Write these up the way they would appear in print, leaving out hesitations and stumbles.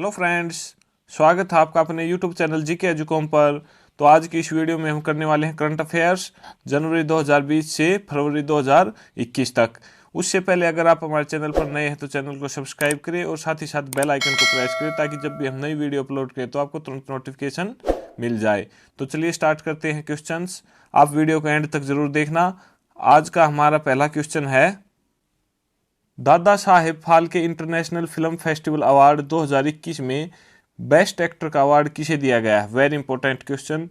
Hello friends, स्वागत है आपका अपने यूट्यूब चैनल जीके एजुकॉम पर। तो आज की इस वीडियो में हम करने वाले हैं करंट अफेयर्स जनवरी 2020 से फरवरी 2021 तक। उससे पहले अगर आप हमारे चैनल पर नए हैं तो चैनल को सब्सक्राइब करें और साथ ही साथ बेल आइकन को प्रेस करें ताकि जब भी हम नई वीडियो अपलोड करें तो आपको तुरंत नोटिफिकेशन मिल जाए। तो चलिए स्टार्ट करते हैं क्वेश्चंस। आप वीडियो को एंड तक जरूर देखना। आज का हमारा पहला क्वेश्चन है, Dada Saheb Phalke international film festival award 2021 में बेस्ट एक्टर का अवार्ड किसे दिया गया है। Very important question.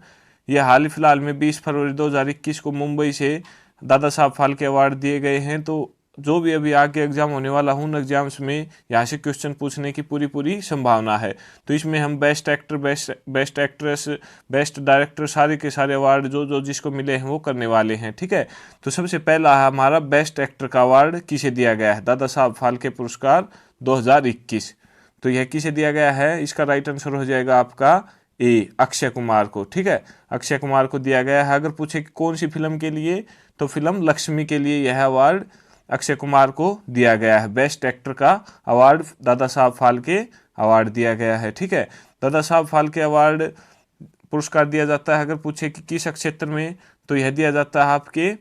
यह हाल ही फिलहाल में 20 फरवरी 2021 को मुंबई से दादा साहब फाल्के अवार्ड दिए गए हैं। तो जो भी अभी आगे एग्जाम होने वाला उन एग्जाम्स में यहाँ से क्वेश्चन पूछने की पूरी संभावना है। तो इसमें हम best actor, best actress, best director सारे के सारे अवार्ड जो जिसको मिले हैं वो करने वाले हैं। ठीक है, तो सबसे पहला है हमारा बेस्ट एक्टर का अवार्ड किसे दिया गया है, दादा साहब फाल्के पुरस्कार 2021। तो यह किसे दिया गया है, इसका राइट आंसर हो जाएगा आपका ए, अक्षय कुमार को। ठीक है, अक्षय कुमार को दिया गया है। अगर पूछे कि कौन सी फिल्म के लिए, तो फिल्म लक्ष्मी के लिए यह अवार्ड अक्षय कुमार को दिया गया है। बेस्ट एक्टर का अवार्ड दादा साहब फाल्के अवार्ड दिया गया है। ठीक है, दादा साहब फाल्के अवार्ड पुरस्कार दिया जाता है अगर पूछे कि किस क्षेत्र में, तो यह दिया जाता है आपके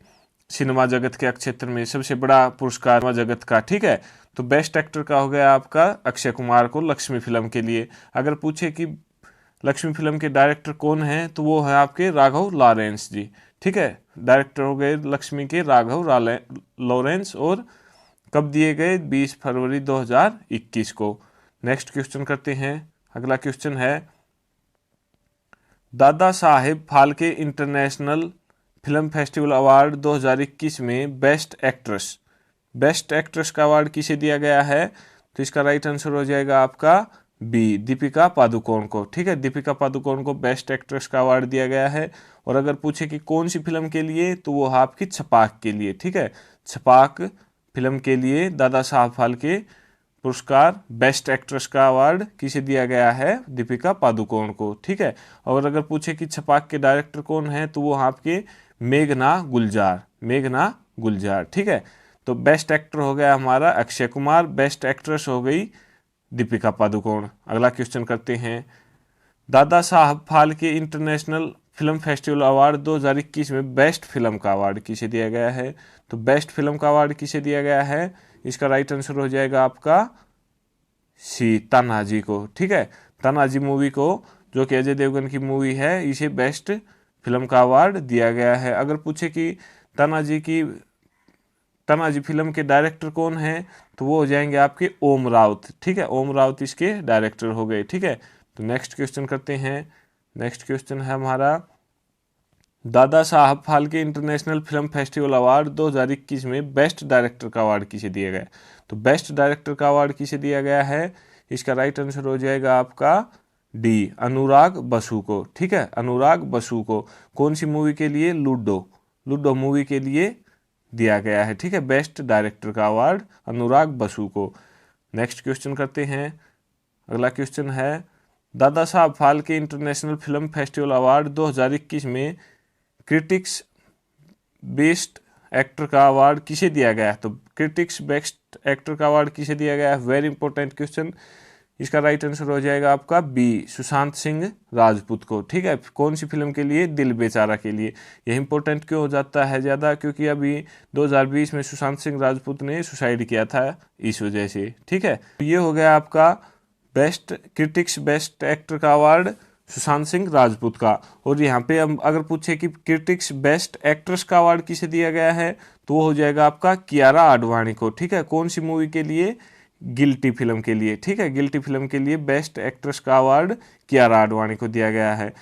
सिनेमा जगत के क्षेत्र में, सबसे बड़ा पुरस्कार सिनेमा जगत का। ठीक है, तो बेस्ट एक्टर का हो गया आपका अक्षय कुमार को लक्ष्मी फिल्म के लिए। अगर पूछे कि लक्ष्मी फिल्म के डायरेक्टर कौन हैं, तो वो है आपके राघव लॉरेंस जी। ठीक है, डायरेक्टर हो गए लक्ष्मी के राघव लॉरेंस और कब दिए गए, 20 फरवरी 2021 को। नेक्स्ट क्वेश्चन करते हैं। अगला क्वेश्चन है, Dada Saheb Phalke international film festival award 2021 में बेस्ट एक्ट्रेस का अवार्ड किसे दिया गया है। तो इसका राइट आंसर हो जाएगा आपका बी, दीपिका पादुकोण को। ठीक है, दीपिका पादुकोण को बेस्ट एक्ट्रेस का अवार्ड दिया गया है। और अगर पूछे कि कौन सी फिल्म के लिए, तो वो है आपकी छपाक के लिए। ठीक है, छपाक फिल्म के लिए दादा साहब फाल्के पुरस्कार बेस्ट एक्ट्रेस का अवार्ड किसे दिया गया है, दीपिका पादुकोण को। ठीक है, और अगर पूछे कि छपाक के डायरेक्टर कौन है, तो वो आपके मेघना गुलजार। ठीक है, तो बेस्ट एक्टर हो गया हमारा अक्षय कुमार, बेस्ट एक्ट्रेस हो गई दीपिका पादुकोण। अगला क्वेश्चन करते हैं, Dada Saheb Phalke international film festival award 2021 में बेस्ट फिल्म का अवार्ड किसे दिया गया है। तो बेस्ट फिल्म का अवार्ड किसे दिया गया है, इसका राइट आंसर हो जाएगा आपका सी, तानाजी को। ठीक है, तानाजी मूवी को, जो कि अजय देवगन की मूवी है, इसे बेस्ट फिल्म का अवार्ड दिया गया है। अगर पूछे कि तानाजी फिल्म के डायरेक्टर कौन है, तो वो हो जाएंगे आपके ओम राउत। ठीक है, ओम राउत इसके डायरेक्टर हो गए। ठीक है, तो नेक्स्ट क्वेश्चन करते हैं। नेक्स्ट क्वेश्चन है हमारा, Dada Saheb Phalke international film festival award 2021 में बेस्ट डायरेक्टर का अवार्ड किसे दिया गया। तो बेस्ट डायरेक्टर का अवार्ड किसे दिया गया है, इसका राइट आंसर हो जाएगा आपका डी, अनुराग बसु को। ठीक है, अनुराग बसु को। कौन सी मूवी के लिए, लूडो मूवी के लिए दिया गया है। ठीक है, बेस्ट डायरेक्टर का अवार्ड अनुराग बसु को। नेक्स्ट क्वेश्चन करते हैं। अगला क्वेश्चन है, Dada Saheb Phalke international film festival award 2021 में क्रिटिक्स बेस्ट एक्टर का अवार्ड किसे दिया गया है। तो क्रिटिक्स बेस्ट एक्टर का अवार्ड किसे दिया गया है, वेरी इंपॉर्टेंट क्वेश्चन। इसका राइट आंसर हो जाएगा आपका बी, सुशांत सिंह राजपूत को। ठीक है, कौन सी फिल्म के लिए, दिल बेचारा के लिए। यह इंपॉर्टेंट क्यों हो जाता है ज़्यादा, क्योंकि अभी 2020 में सुशांत सिंह राजपूत ने सुसाइड किया था, इस वजह से। ठीक है, ये हो गया आपका बेस्ट क्रिटिक्स बेस्ट एक्टर का अवार्ड सुशांत सिंह राजपूत का। और यहाँ पे हम अगर पूछे कि क्रिटिक्स बेस्ट एक्ट्रेस का अवार्ड किसे दिया गया है, तो वो हो जाएगा आपका कियारा आडवाणी को। ठीक है, कौन सी मूवी के लिए, गिल्टी फिल्म के लिए। ठीक है, गिल्टी फिल्म के लिए बेस्ट एक्ट्रेस का अवार्ड कियारा आडवाणी को दिया गया है।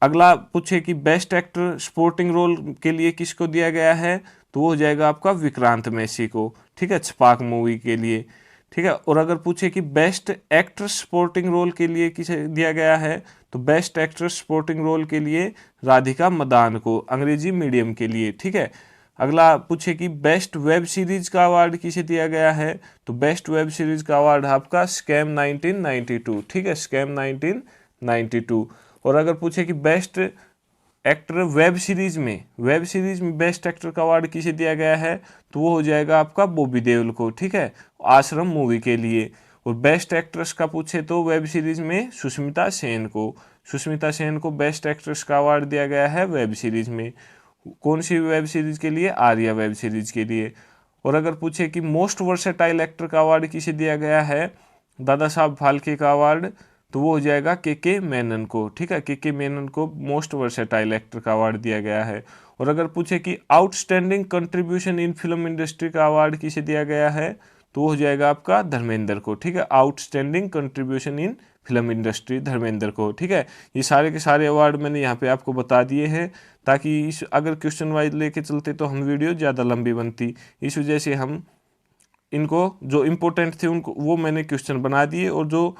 अगला पूछे कि बेस्ट एक्टर सपोर्टिंग रोल के लिए किसको दिया गया है, तो वो हो जाएगा आपका विक्रांत मैसी को। ठीक है, छपाक मूवी के लिए। ठीक है, और अगर पूछे कि बेस्ट एक्ट्रेस सपोर्टिंग रोल के लिए किसे दिया गया है, तो बेस्ट एक्ट्रेस सपोर्टिंग रोल के लिए राधिका मदान को, अंग्रेजी मीडियम के लिए। ठीक है, अगला पूछे कि बेस्ट वेब सीरीज का अवार्ड किसे दिया गया है, तो बेस्ट वेब सीरीज का अवार्ड आपका स्कैम 1992। ठीक है, स्कैम 1992। और अगर पूछे कि बेस्ट एक्टर वेब सीरीज में बेस्ट एक्टर का अवार्ड किसे दिया गया है, तो वो हो जाएगा आपका बॉबी देओल को। ठीक है, आश्रम मूवी के लिए। और बेस्ट एक्ट्रेस का पूछे तो वेब सीरीज में सुष्मिता सेन को बेस्ट एक्ट्रेस का अवार्ड दिया गया है वेब सीरीज में। कौन सी वेब सीरीज के लिए? आर्या वेब सीरीज के लिए। और अगर पूछे कि मोस्ट वर्सेटाइल एक्टर का अवार्ड किसे दिया गया है, दादा साहब फाल्के का अवार्ड, तो वो हो जाएगा के मेनन को। ठीक है, के मेनन को मोस्ट वर्सेटाइल एक्टर का अवार्ड दिया गया है। और अगर पूछे कि outstanding contribution in film industry का अवार्ड किसे दिया गया है, तो वो हो जाएगा आपका धर्मेंद्र को। ठीक है, outstanding contribution in film industry Dharmendra को। ठीक है, ये सारे के सारे अवार्ड मैंने यहाँ पे आपको बता दिए हैं, ताकि इस अगर क्वेश्चन वाइज लेके चलते तो हम वीडियो ज़्यादा लंबी बनती। इस वजह से हम इनको जो इम्पोर्टेंट थे उनको वो मैंने क्वेश्चन बना दिए, और जो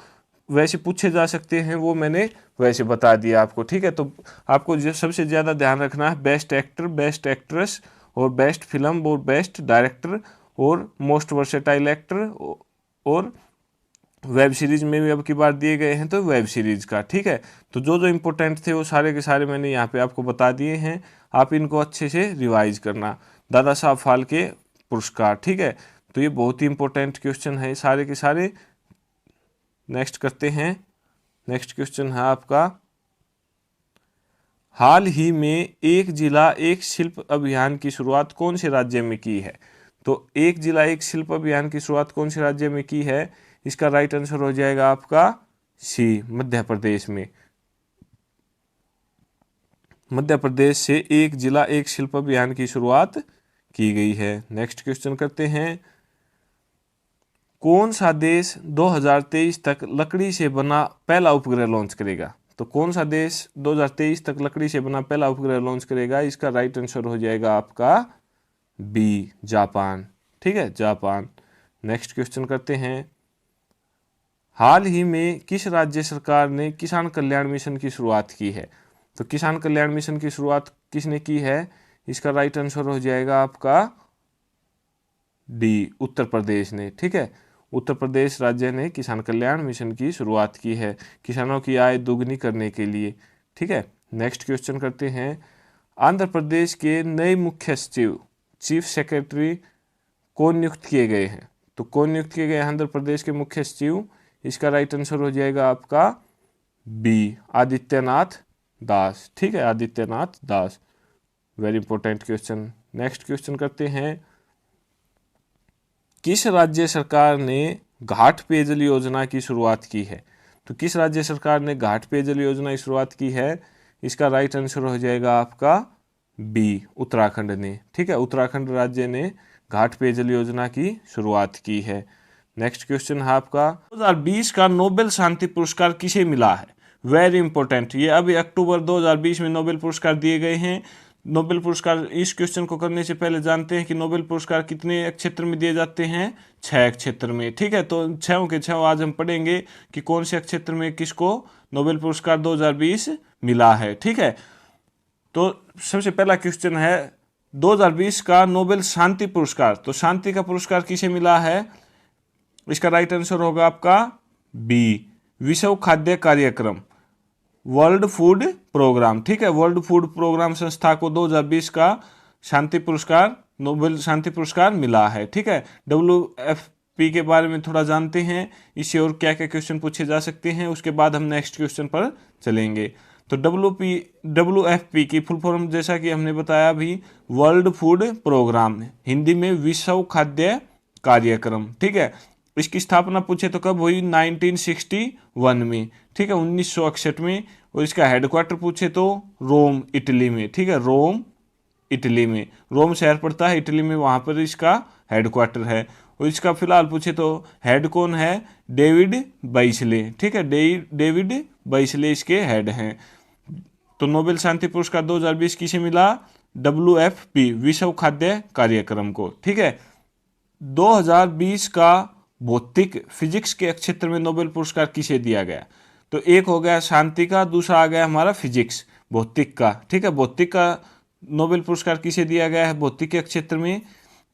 वैसे पूछे जा सकते हैं वो मैंने वैसे बता दिया आपको। ठीक है, तो आपको सबसे ज़्यादा ध्यान रखना है बेस्ट एक्टर, बेस्ट एक्ट्रेस, और बेस्ट फिल्म, और बेस्ट डायरेक्टर, और मोस्ट वर्सेटाइल एक्टर, और वेब सीरीज में भी अब की बार दिए गए हैं तो वेब सीरीज का। ठीक है, तो जो जो इम्पोर्टेंट थे वो सारे के सारे मैंने यहाँ पे आपको बता दिए हैं, आप इनको अच्छे से रिवाइज करना। दादा साहब फाल्के पुरस्कार, ठीक है, तो ये बहुत ही इंपॉर्टेंट क्वेश्चन है सारे के सारे। नेक्स्ट करते हैं। नेक्स्ट क्वेश्चन है आपका, हाल ही में एक जिला एक शिल्प अभियान की शुरुआत कौन से राज्य में की है? तो एक जिला एक शिल्प अभियान की शुरुआत कौन से राज्य में की है? इसका राइट आंसर हो जाएगा आपका सी, मध्य प्रदेश में। मध्य प्रदेश से एक जिला एक शिल्प अभियान की शुरुआत की गई है। नेक्स्ट क्वेश्चन करते हैं, कौन सा देश 2023 तक लकड़ी से बना पहला उपग्रह लॉन्च करेगा? तो कौन सा देश 2023 तक लकड़ी से बना पहला उपग्रह लॉन्च करेगा? इसका राइट आंसर हो जाएगा आपका बी, जापान। ठीक है, जापान। नेक्स्ट क्वेश्चन करते हैं, हाल ही में किस राज्य सरकार ने किसान कल्याण मिशन की शुरुआत की है? तो किसान कल्याण मिशन की शुरुआत किसने की है? इसका राइट आंसर हो जाएगा आपका डी, उत्तर प्रदेश ने। ठीक है, उत्तर प्रदेश राज्य ने किसान कल्याण मिशन की शुरुआत की है, किसानों की आय दोगुनी करने के लिए। ठीक है, नेक्स्ट क्वेश्चन करते हैं, आंध्र प्रदेश के नए मुख्य सचिव, चीफ सेक्रेटरी कौन नियुक्त किए गए हैं? तो कौन नियुक्त किए गए आंध्र प्रदेश के मुख्य सचिव? इसका राइट आंसर हो जाएगा आपका बी, आदित्यनाथ दास। ठीक है, Adityanath Das, very important question. Next question करते हैं, किस राज्य सरकार ने घाट पेयजल योजना की शुरुआत की है? तो किस राज्य सरकार ने घाट पेयजल योजना की शुरुआत की है? इसका राइट आंसर हो जाएगा आपका बी, उत्तराखंड ने। ठीक है, उत्तराखंड राज्य ने घाट पेयजल योजना की शुरुआत की है। नेक्स्ट क्वेश्चन है आपका, 2020 का नोबेल शांति पुरस्कार किसे मिला है? वेरी इंपॉर्टेंट, ये अभी अक्टूबर 2020 में नोबेल पुरस्कार दिए गए हैं। नोबेल पुरस्कार, इस क्वेश्चन को करने से पहले जानते हैं कि नोबेल पुरस्कार कितने क्षेत्र में दिए जाते हैं? 6 क्षेत्र में। ठीक है, तो 6 के 6 आज हम पढ़ेंगे कि कौन से क्षेत्र में किसको नोबेल पुरस्कार 2020 मिला है। ठीक है, तो सबसे पहला क्वेश्चन है 2020 का नोबेल शांति पुरस्कार, तो शांति का पुरस्कार किसे मिला है? इसका राइट आंसर होगा आपका बी, विश्व खाद्य कार्यक्रम, वर्ल्ड फूड प्रोग्राम। ठीक है, वर्ल्ड फूड प्रोग्राम संस्था को 2020 का शांति पुरस्कार, नोबेल शांति पुरस्कार मिला है। ठीक है, WFP के बारे में थोड़ा जानते हैं, इससे और क्या क्या क्वेश्चन पूछे जा सकते हैं, उसके बाद हम नेक्स्ट क्वेश्चन पर चलेंगे। तो WFP की फुल फॉर्म जैसा कि हमने बताया भी, वर्ल्ड फूड प्रोग्राम, हिंदी में विश्व खाद्य कार्यक्रम। ठीक है, इसकी स्थापना पूछे तो कब हुई? 1961 में। ठीक है, 1961 में। और इसका हेडक्वार्टर पूछे तो रोम, इटली में। ठीक है, रोम, इटली में। रोम शहर पड़ता है इटली में, वहां पर इसका हेडक्वार्टर है। और इसका फिलहाल पूछे तो हेड कौन है? डेविड बैचले। ठीक है, डेविड बैचले इसके हेड हैं। तो नोबेल शांति पुरस्कार 2020 किसे मिला? WFP, विश्व खाद्य कार्यक्रम को। ठीक है, 2020 का भौतिक फिजिक्स के क्षेत्र में नोबेल पुरस्कार किसे दिया गया? तो एक हो गया शांति का, दूसरा आ गया हमारा फिजिक्स, भौतिक का। ठीक है, भौतिक का नोबेल पुरस्कार किसे दिया गया है भौतिक के क्षेत्र में?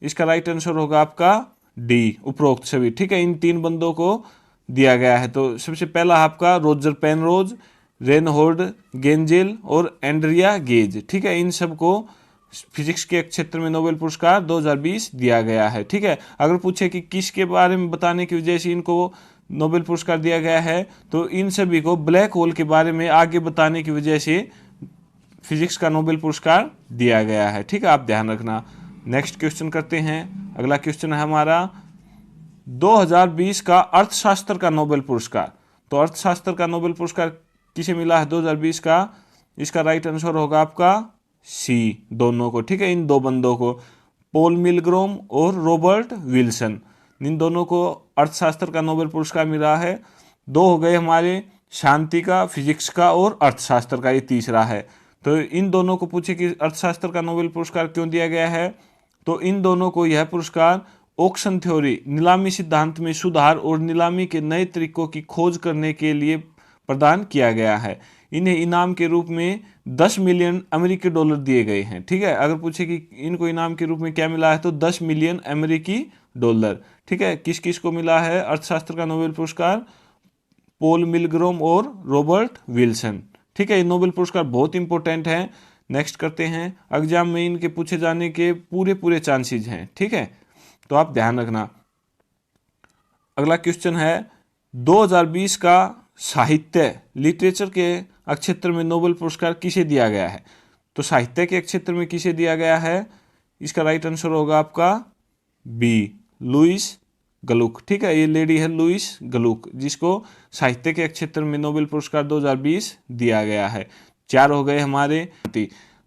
इसका राइट आंसर होगा आपका डी, उपरोक्त सभी। ठीक है, इन 3 बंदों को दिया गया है। तो सबसे पहला आपका रोजर पेनरोज, रेनहोल्ड गेंजेल और एंड्रिया गेज। ठीक है, इन सबको फिजिक्स के क्षेत्र में नोबेल पुरस्कार 2020 दिया गया है। ठीक है, अगर पूछे कि किसके बारे में बताने की वजह से इनको नोबेल पुरस्कार दिया गया है, तो इन सभी को ब्लैक होल के बारे में आगे बताने की वजह से फिजिक्स का नोबेल पुरस्कार दिया गया है। ठीक है, आप ध्यान रखना। नेक्स्ट क्वेश्चन करते हैं। अगला क्वेश्चन है हमारा 2020 का अर्थशास्त्र का नोबेल पुरस्कार। तो अर्थशास्त्र का नोबेल पुरस्कार किसे मिला है 2020 का? इसका राइट आंसर होगा आपका सी, दोनों को। ठीक है, इन दो बंदों को, पॉल मिलग्रोम और रॉबर्ट विल्सन, इन दोनों को अर्थशास्त्र का नोबेल पुरस्कार मिला है। दो हो गए हमारे, शांति का, फिजिक्स का और अर्थशास्त्र का, ये तीसरा है। तो इन दोनों को पूछे कि अर्थशास्त्र का नोबेल पुरस्कार क्यों दिया गया है, तो इन दोनों को यह पुरस्कार ऑक्शन थ्योरी, नीलामी सिद्धांत में सुधार और नीलामी के नए तरीकों की खोज करने के लिए प्रदान किया गया है। इन्हें इनाम के रूप में 10 मिलियन अमेरिकी डॉलर दिए गए हैं। ठीक है, अगर पूछे कि इनको इनाम के रूप में क्या मिला है, तो 10 मिलियन अमेरिकी डॉलर। ठीक है, किस किस को मिला है अर्थशास्त्र का नोबेल पुरस्कार? पॉल मिलग्रोम और रॉबर्ट विल्सन। ठीक है, ये नोबेल पुरस्कार बहुत इंपॉर्टेंट है। नेक्स्ट करते हैं। एग्जाम में इनके पूछे जाने के पूरे चांसेस हैं। ठीक है, तो आप ध्यान रखना। अगला क्वेश्चन है 2020 का साहित्य, लिटरेचर के क्षेत्र में नोबेल पुरस्कार किसे दिया गया है? तो साहित्य के क्षेत्र में किसे दिया गया है? इसका राइट आंसर होगा आपका बी, लुईस गलुक। ठीक है, ये लेडी है लुईस गलुक, जिसको साहित्य के क्षेत्र में नोबेल पुरस्कार 2020 दिया गया है। 4 हो गए हमारे।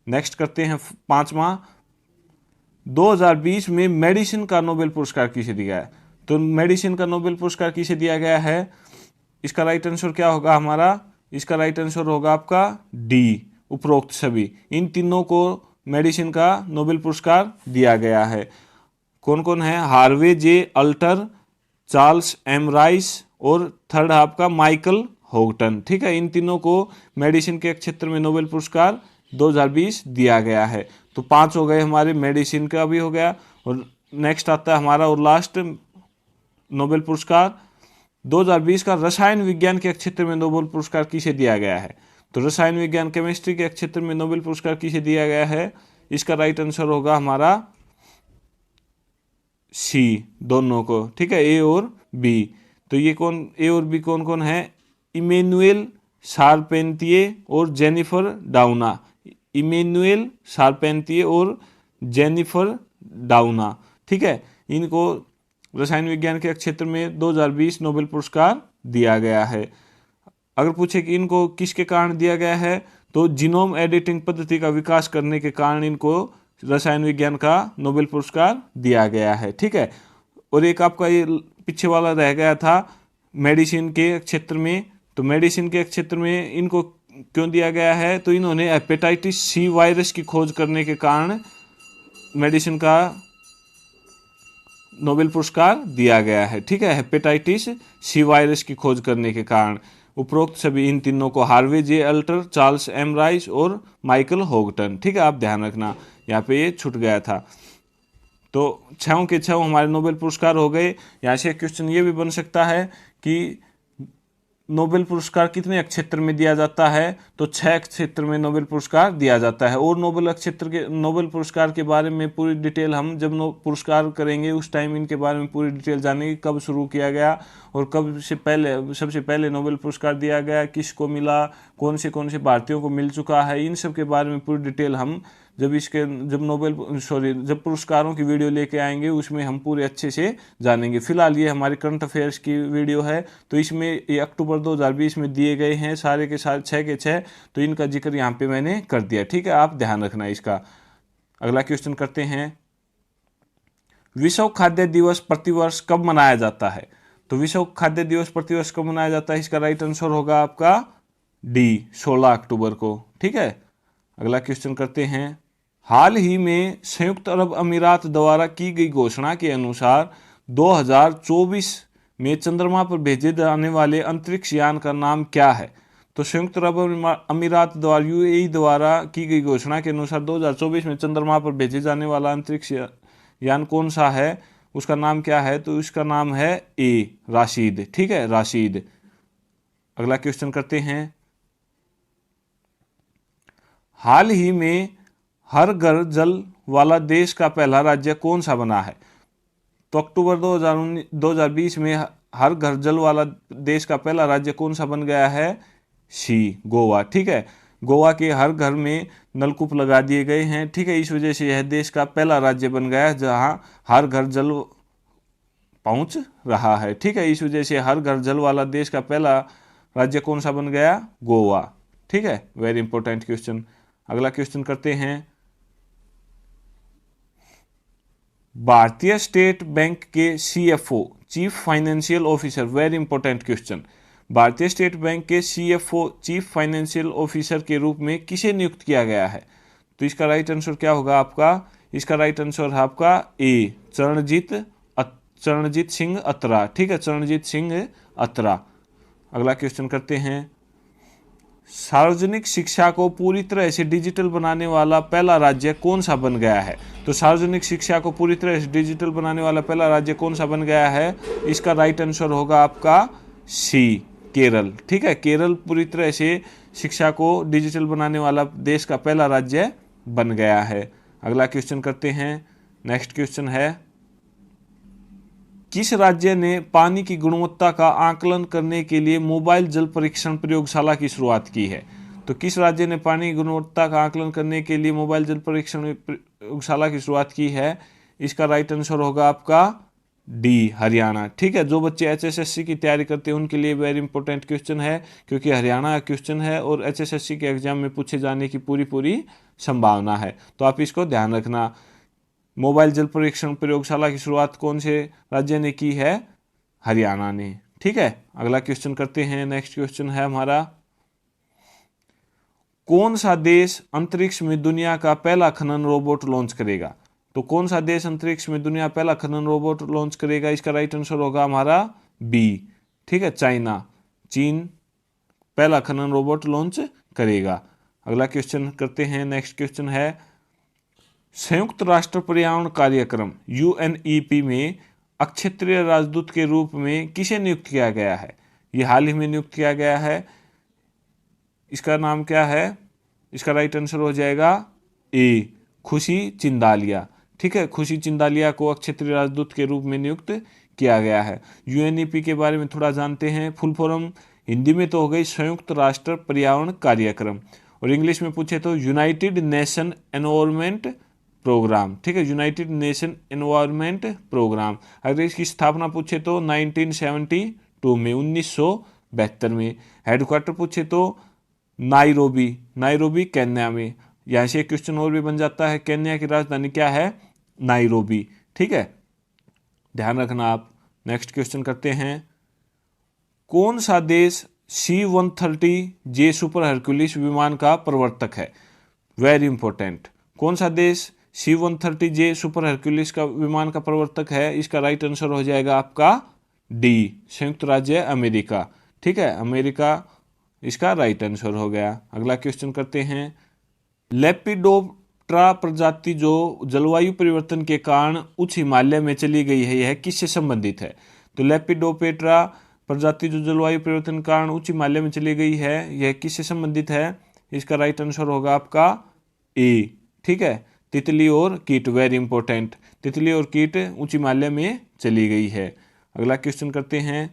नेक्स्ट करते हैं 5वां। 2020 में मेडिसिन का नोबेल पुरस्कार किसे दिया है? तो मेडिसिन का नोबेल पुरस्कार किसे दिया गया है? इसका राइट आंसर क्या होगा हमारा? इसका राइट आंसर होगा आपका डी, उपरोक्त सभी। इन तीनों को मेडिसिन का नोबेल पुरस्कार दिया गया है। कौन कौन है? हार्वे जे अल्टर, चार्ल्स एम राइस और थर्ड आपका माइकल होगटन। ठीक है, इन तीनों को मेडिसिन के क्षेत्र में नोबेल पुरस्कार 2020 दिया गया है। तो 5 हो गए हमारे, मेडिसिन का भी हो गया। और नेक्स्ट आता है हमारा और लास्ट नोबेल पुरस्कार 2020 का रसायन विज्ञान के क्षेत्र में नोबेल पुरस्कार किसे दिया गया है? तो रसायन विज्ञान, केमिस्ट्री के क्षेत्र में नोबेल पुरस्कार किसे दिया गया है? इसका राइट आंसर होगा हमारा सी, दोनों को। ठीक है, ए और बी। तो ये कौन, ए और बी कौन कौन है? इमेनुएल शारपेंतिये और जेनिफर डाउना। इमेनुएल शारपेंतिये और जेनिफर डाउना। ठीक है, इनको रसायन विज्ञान के क्षेत्र में 2020 नोबेल पुरस्कार दिया गया है। अगर पूछे कि इनको किसके कारण दिया गया है, तो जीनोम एडिटिंग पद्धति का विकास करने के कारण इनको रसायन विज्ञान का नोबेल पुरस्कार दिया गया है। ठीक है, और एक आपका ये पीछे वाला रह गया था मेडिसिन के क्षेत्र में। तो मेडिसिन के क्षेत्र में इनको क्यों दिया गया है? तो इन्होंने हेपेटाइटिस सी वायरस की खोज करने के कारण मेडिसिन का नोबेल पुरस्कार दिया गया है। ठीक है, हेपेटाइटिस सी वायरस की खोज करने के कारण। उपरोक्त सभी इन तीनों को हार्वे जे अल्टर, चार्ल्स एम राइस और माइकल होगटन। ठीक है, आप ध्यान रखना, यहाँ पे ये छूट गया था। तो 6 के 6 हमारे नोबेल पुरस्कार हो गए। यहाँ से क्वेश्चन ये भी बन सकता है कि नोबेल पुरस्कार कितने क्षेत्र में दिया जाता है? तो 6 क्षेत्र में नोबेल पुरस्कार दिया जाता है। और नोबेल पुरस्कार के बारे में पूरी डिटेल हम जब पुरस्कार करेंगे उस टाइम इनके बारे में पूरी डिटेल जानेंगे, कब शुरू किया गया और कब से पहले, सबसे पहले नोबेल पुरस्कार दिया गया, किसको मिला, कौन से भारतीयों को मिल चुका है, इन सब के बारे में पूरी डिटेल हम जब पुरस्कारों की वीडियो लेके आएंगे उसमें हम पूरे अच्छे से जानेंगे। फिलहाल ये हमारे करंट अफेयर्स की वीडियो है, तो इसमें ये अक्टूबर 2020 में दिए गए हैं सारे के सारे 6 के 6, तो इनका जिक्र यहाँ पे मैंने कर दिया। ठीक है, आप ध्यान रखना इसका। अगला क्वेश्चन करते हैं, विश्व खाद्य दिवस प्रतिवर्ष कब मनाया जाता है? तो विश्व खाद्य दिवस प्रतिवर्ष कब मनाया जाता है? इसका राइट आंसर होगा आपका डी, 16 अक्टूबर को। ठीक है, अगला क्वेश्चन करते हैं, हाल ही में संयुक्त अरब अमीरात द्वारा की गई घोषणा के अनुसार 2024 में चंद्रमा पर भेजे जाने वाले अंतरिक्ष यान का नाम क्या है? तो संयुक्त अरब अमीरात द्वारा, यूएई द्वारा की गई घोषणा के अनुसार 2024 में चंद्रमा पर भेजे जाने वाला अंतरिक्ष यान कौन सा है, उसका नाम क्या है? तो इसका नाम है ए, राशिद। ठीक है, राशिद। अगला क्वेश्चन करते हैं, हाल ही में हर घर जल वाला देश का पहला राज्य कौन सा बना है? तो अक्टूबर 2020 में हर घर जल वाला देश का पहला राज्य कौन सा बन गया है? सी, गोवा। ठीक है, गोवा के हर घर में नलकूप लगा दिए गए हैं। ठीक है, इस वजह से यह देश का पहला राज्य बन गया जहां हर घर जल पहुंच रहा है। ठीक है, इस वजह से हर घर जल वाला देश का पहला राज्य कौन सा बन गया? गोवा। ठीक है, वेरी इंपॉर्टेंट क्वेश्चन। अगला क्वेश्चन करते हैं, भारतीय स्टेट बैंक के CFO, chief financial officer, very important question, भारतीय स्टेट बैंक के सीएफओ, चीफ फाइनेंशियल ऑफिसर के रूप में किसे नियुक्त किया गया है? तो इसका राइट आंसर क्या होगा आपका? इसका राइट आंसर है आपका ए, चरणजीत सिंह अत्रा। ठीक है, चरणजीत सिंह अत्रा। अगला क्वेश्चन करते हैं, सार्वजनिक शिक्षा को पूरी तरह से डिजिटल बनाने वाला पहला राज्य कौन सा बन गया है? तो सार्वजनिक शिक्षा को पूरी तरह से डिजिटल बनाने वाला पहला राज्य कौन सा बन गया है? इसका राइट आंसर होगा आपका सी, केरल। ठीक है, केरल पूरी तरह से शिक्षा को डिजिटल बनाने वाला देश का पहला राज्य बन गया है। अगला क्वेश्चन करते हैं, नेक्स्ट क्वेश्चन है, किस राज्य ने पानी की गुणवत्ता का आकलन करने के लिए मोबाइल जल परीक्षण प्रयोगशाला की शुरुआत की है? तो किस राज्य ने पानी की गुणवत्ता का आकलन करने के लिए मोबाइल जल परीक्षण प्रयोगशाला की शुरुआत की है? इसका राइट आंसर होगा आपका डी, हरियाणा। ठीक है, जो बच्चे एचएसएससी की तैयारी करते हैं उनके लिए वेरी इंपॉर्टेंट क्वेश्चन है, क्योंकि हरियाणा का क्वेश्चन है और एचएसएससी के एग्जाम में पूछे जाने की पूरी संभावना है, तो आप इसको ध्यान रखना। मोबाइल जल परीक्षण प्रयोगशाला की शुरुआत कौन से राज्य ने की है? हरियाणा ने। ठीक है, अगला क्वेश्चन करते हैं, नेक्स्ट क्वेश्चन है हमारा, कौन सा देश अंतरिक्ष में दुनिया का पहला खनन रोबोट लॉन्च करेगा? तो कौन सा देश अंतरिक्ष में दुनिया पहला खनन रोबोट लॉन्च करेगा? इसका राइट आंसर होगा हमारा बी। ठीक है, चाइना, चीन पहला खनन रोबोट लॉन्च करेगा। अगला क्वेश्चन करते हैं, नेक्स्ट क्वेश्चन है, संयुक्त राष्ट्र पर्यावरण कार्यक्रम यूएनईपी में अक्षेत्रीय राजदूत के रूप में किसे नियुक्त किया गया है? ये हाल ही में नियुक्त किया गया है, इसका नाम क्या है? इसका राइट आंसर हो जाएगा ए, खुशी चिंदालिया। ठीक है, खुशी चिंदालिया को अक्षेत्रीय राजदूत के रूप में नियुक्त किया गया है। यूएनईपी के बारे में थोड़ा जानते हैं। फुल फॉर्म हिंदी में तो हो गई संयुक्त राष्ट्र पर्यावरण कार्यक्रम, और इंग्लिश में पूछे तो यूनाइटेड नेशन एनवायरमेंट प्रोग्राम। ठीक है, यूनाइटेड नेशन एनवायरमेंट प्रोग्राम। अगर इसकी स्थापना पूछे तो 1972 में, 1972 में। हेडक्वार्टर पूछे तो नाइरोबी केन्या में। यहाँ से एक क्वेश्चन और भी बन जाता है, केन्या की राजधानी क्या है? नाइरोबी। ठीक है, ध्यान रखना आप। नेक्स्ट क्वेश्चन करते हैं, कौन सा देश C-130J सुपर हरक्यूलिस विमान का प्रवर्तक है? वेरी इंपॉर्टेंट, कौन सा देश C-130J सुपर हरक्यूलिस का विमान का प्रवर्तक है? इसका राइट आंसर हो जाएगा आपका डी, संयुक्त राज्य अमेरिका। ठीक है, अमेरिका इसका राइट आंसर हो गया। अगला क्वेश्चन करते हैं, लेपिडोप्टेरा प्रजाति जो जलवायु परिवर्तन के कारण उच्च हिमालय में चली गई है, यह किससे संबंधित है? तो लेपिडोप्टेरा प्रजाति जो जलवायु परिवर्तन के कारण उच्च हिमालय में चली गई है, यह किससे संबंधित है? इसका राइट आंसर होगा आपका ए। ठीक है, तितली और कीट, वेरी इंपॉर्टेंट, तितली और कीट उच्च हिमालय में चली गई है। अगला क्वेश्चन करते हैं,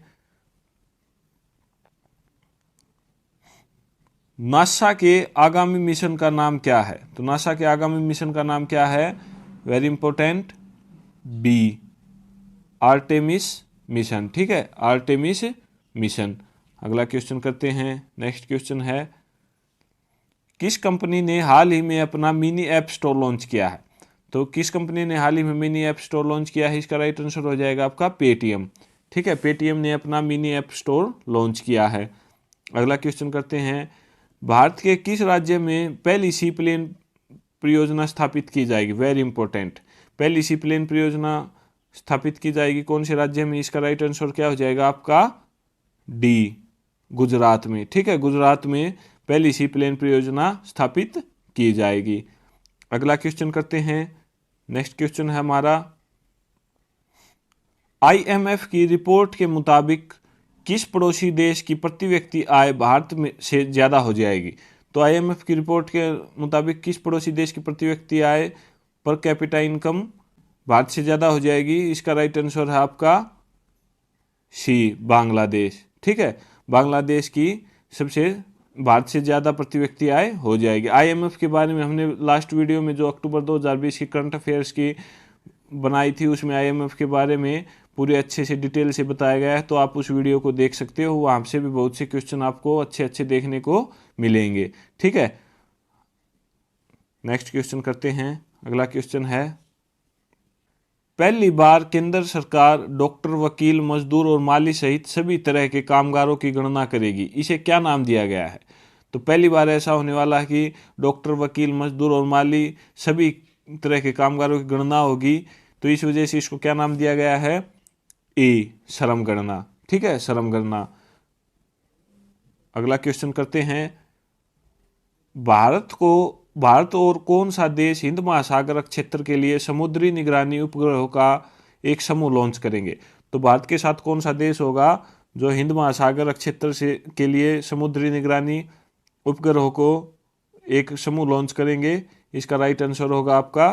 नासा के आगामी मिशन का नाम क्या है? तो नासा के आगामी मिशन का नाम क्या है? Very important, B, Artemis mission. ठीक है, आर्टेमिस मिशन। अगला क्वेश्चन करते हैं, नेक्स्ट क्वेश्चन है, किस कंपनी ने हाल ही में अपना मिनी ऐप स्टोर लॉन्च किया है? तो किस कंपनी ने हाल ही में मिनी ऐप स्टोर लॉन्च किया है? इसका राइट आंसर हो जाएगा आपका पेटीएम। ठीक है, पेटीएम ने अपना मिनी ऐप स्टोर लॉन्च किया है। अगला क्वेश्चन करते हैं, भारत के किस राज्य में पहली सी प्लेन परियोजना स्थापित की जाएगी? वेरी इंपॉर्टेंट, पहली सी प्लेन परियोजना स्थापित की जाएगी कौन से राज्य में? इसका राइट आंसर क्या हो जाएगा आपका डी, गुजरात में। ठीक है, गुजरात में पहली सी प्लेन परियोजना स्थापित की जाएगी। अगला क्वेश्चन करते हैं, नेक्स्ट क्वेश्चन है हमारा, आईएमएफ की रिपोर्ट के मुताबिक किस पड़ोसी देश की प्रति व्यक्ति आय भारत में से ज़्यादा हो जाएगी? तो आईएमएफ की रिपोर्ट के मुताबिक किस पड़ोसी देश की प्रति व्यक्ति आय पर कैपिटा इनकम भारत से ज़्यादा हो जाएगी? इसका राइट आंसर है आपका सी बांग्लादेश। ठीक है, बांग्लादेश की सबसे भारत से ज़्यादा प्रति व्यक्ति आय हो जाएगी। आईएमएफ के बारे में हमने लास्ट वीडियो में जो अक्टूबर 2020 की करंट अफेयर्स की बनाई थी, उसमें आईएमएफ के बारे में पूरे अच्छे से डिटेल से बताया गया है, तो आप उस वीडियो को देख सकते हो। वहाँ से भी बहुत से क्वेश्चन आपको अच्छे अच्छे देखने को मिलेंगे। ठीक है, नेक्स्ट क्वेश्चन करते हैं। अगला क्वेश्चन है, पहली बार केंद्र सरकार डॉक्टर, वकील, मजदूर और माली सहित सभी तरह के कामगारों की गणना करेगी, इसे क्या नाम दिया गया है? तो पहली बार ऐसा होने वाला है कि डॉक्टर, वकील, मजदूर और माली सभी तरह के कामगारों की गणना होगी, तो इस वजह से इसको क्या नाम दिया गया है? ए, श्रम गणना। ठीक है, श्रम गणना। अगला क्वेश्चन करते हैं, भारत और कौन सा देश हिंद महासागर क्षेत्र के लिए समुद्री निगरानी उपग्रहों का एक समूह लॉन्च करेंगे? तो भारत के साथ कौन सा देश होगा जो हिंद महासागर क्षेत्र से के लिए समुद्री निगरानी उपग्रहों को एक समूह लॉन्च करेंगे? इसका राइट आंसर होगा आपका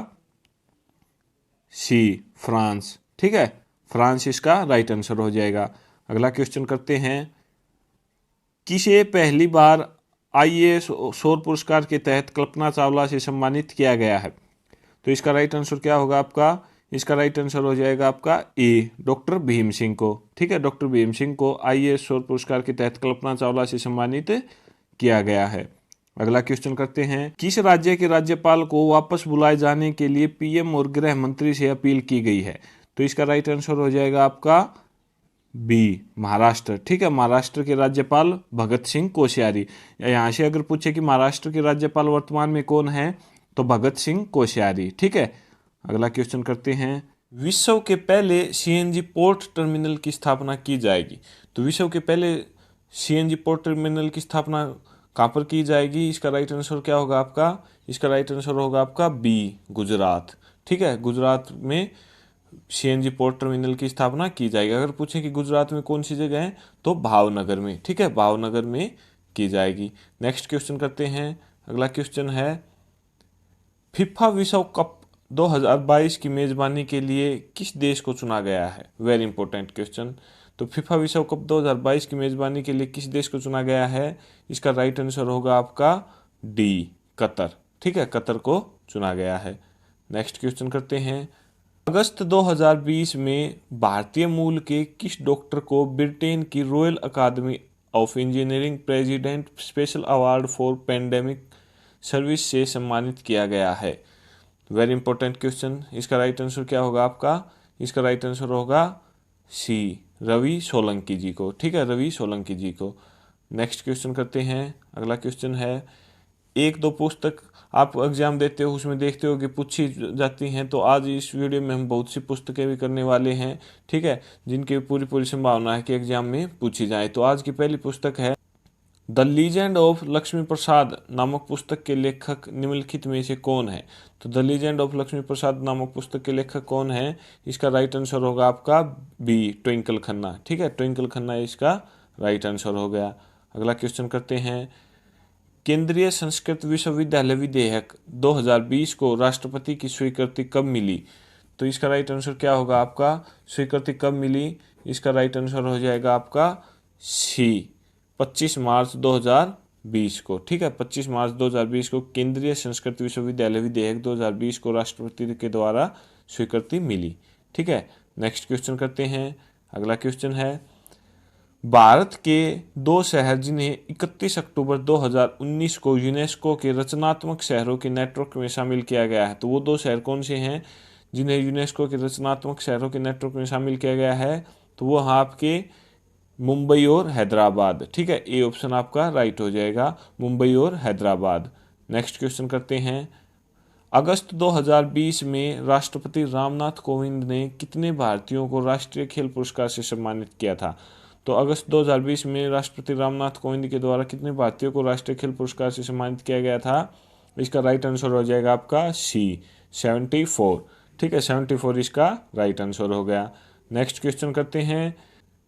सी, फ्रांस। ठीक है, फ्रांस इसका राइट आंसर हो जाएगा। अगला क्वेश्चन करते हैं, किसे पहली बार आईएएस सौर पुरस्कार के तहत कल्पना चावला से सम्मानित किया गया है? तो इसका राइट आंसर क्या होगा आपका? इसका राइट आंसर हो जाएगा आपका ए, डॉक्टर भीम सिंह को। ठीक है, डॉक्टर भीम सिंह को आईएएस सौर पुरस्कार के तहत कल्पना चावला से सम्मानित किया गया है। अगला क्वेश्चन करते हैं, किस राज्य के राज्यपाल को वापस बुलाए जाने के लिए पीएम और गृह मंत्री से अपील की गई है? तो इसका राइट आंसर हो जाएगा आपका बी, महाराष्ट्र। ठीक है, महाराष्ट्र के राज्यपाल भगत सिंह कोश्यारी। यहाँ से अगर पूछे कि महाराष्ट्र के राज्यपाल वर्तमान में कौन है, तो भगत सिंह कोश्यारी। ठीक है, अगला क्वेश्चन करते हैं, विश्व के पहले सीएनजी पोर्ट टर्मिनल की स्थापना की जाएगी? तो विश्व के पहले सीएनजी पोर्ट टर्मिनल की स्थापना कहाँ पर की जाएगी? इसका राइट आंसर क्या होगा आपका? इसका राइट आंसर होगा आपका बी, गुजरात। ठीक है, गुजरात में सीएनजी पोर्ट टर्मिनल की स्थापना की जाएगी। अगर पूछे कि गुजरात में कौन सी जगह है, तो भावनगर में। ठीक है, भावनगर में की जाएगी। नेक्स्ट क्वेश्चन करते हैं। अगला क्वेश्चन है, फीफा विश्व कप 2022 की मेजबानी के लिए किस देश को चुना गया है? Very important question. तो फीफा विश्व कप 2022 की मेजबानी के लिए किस देश को चुना गया है? इसका राइट आंसर होगा आपका डी, कतर। ठीक है, कतर को चुना गया है। नेक्स्ट क्वेश्चन करते हैं, अगस्त 2020 में भारतीय मूल के किस डॉक्टर को ब्रिटेन की royal academy of engineering president special award for pandemic service से सम्मानित किया गया है? Very important question. इसका राइट आंसर क्या होगा आपका? इसका राइट आंसर होगा सी, रवि सोलंकी जी को। ठीक है, रवि सोलंकी जी को। नेक्स्ट क्वेश्चन करते हैं। अगला क्वेश्चन है, एक दो पुस्तक आप एग्जाम देते हो, उसमें देखते हो कि पूछी जाती हैं, तो आज इस वीडियो में हम बहुत सी पुस्तकें भी करने वाले हैं। ठीक है, जिनकी पूरी पूरी संभावना है कि एग्जाम में पूछी जाए। तो आज की पहली पुस्तक है द लीजेंड ऑफ लक्ष्मी प्रसाद नामक पुस्तक के लेखक निम्नलिखित में से कौन है? तो द लीजेंड ऑफ लक्ष्मी प्रसाद नामक पुस्तक के लेखक कौन है? इसका राइट आंसर होगा आपका बी, ट्विंकल खन्ना। ठीक है, ट्विंकल खन्ना इसका राइट आंसर हो गया। अगला क्वेश्चन करते हैं, केंद्रीय संस्कृत विश्वविद्यालय विधेयक 2020 को राष्ट्रपति की स्वीकृति कब मिली? तो इसका राइट आंसर क्या होगा आपका? स्वीकृति कब मिली? इसका राइट आंसर हो जाएगा आपका सी, 25 मार्च 2020 को। ठीक है, 25 मार्च 2020 को केंद्रीय संस्कृत विश्वविद्यालय विधेयक 2020 को राष्ट्रपति के द्वारा स्वीकृति मिली। ठीक है, नेक्स्ट क्वेश्चन करते हैं। अगला क्वेश्चन है, भारत के दो शहर जिन्हें 31 अक्टूबर 2019 को यूनेस्को के रचनात्मक शहरों के नेटवर्क में शामिल किया गया है, तो वो दो शहर कौन से हैं जिन्हें यूनेस्को के रचनात्मक शहरों के नेटवर्क में शामिल किया गया है? तो वो आपके मुंबई और हैदराबाद। ठीक है, ए ऑप्शन आपका राइट हो जाएगा, मुंबई और हैदराबाद। नेक्स्ट क्वेश्चन करते हैं, अगस्त 2020 में राष्ट्रपति रामनाथ कोविंद ने कितने भारतीयों को राष्ट्रीय खेल पुरस्कार से सम्मानित किया था? तो अगस्त 2020 में राष्ट्रपति रामनाथ कोविंद के द्वारा कितने भारतीयों को राष्ट्रीय खेल पुरस्कार से सम्मानित किया गया था? इसका राइट आंसर हो जाएगा आपका सी, 74। ठीक है, 74 इसका राइट आंसर हो गया। नेक्स्ट क्वेश्चन करते हैं,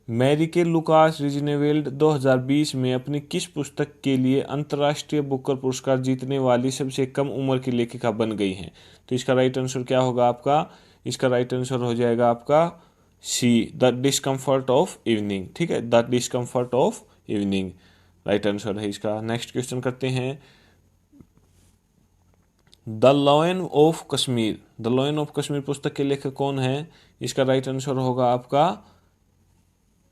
मैरिके लुकास रिजनेवेल्ड 2020 में अपनी किस पुस्तक के लिए अंतर्राष्ट्रीय बुकर पुरस्कार जीतने वाली सबसे कम उम्र की लेखिका बन गई हैं? तो इसका राइट आंसर क्या होगा आपका? इसका राइट आंसर हो जाएगा आपका see the discomfort of evening, ठीक है, the discomfort of evening right answer है इसका। नेक्स्ट क्वेश्चन करते हैं, the lion of Kashmir, the lion of Kashmir पुस्तक के लेखक कौन है? इसका राइट आंसर होगा आपका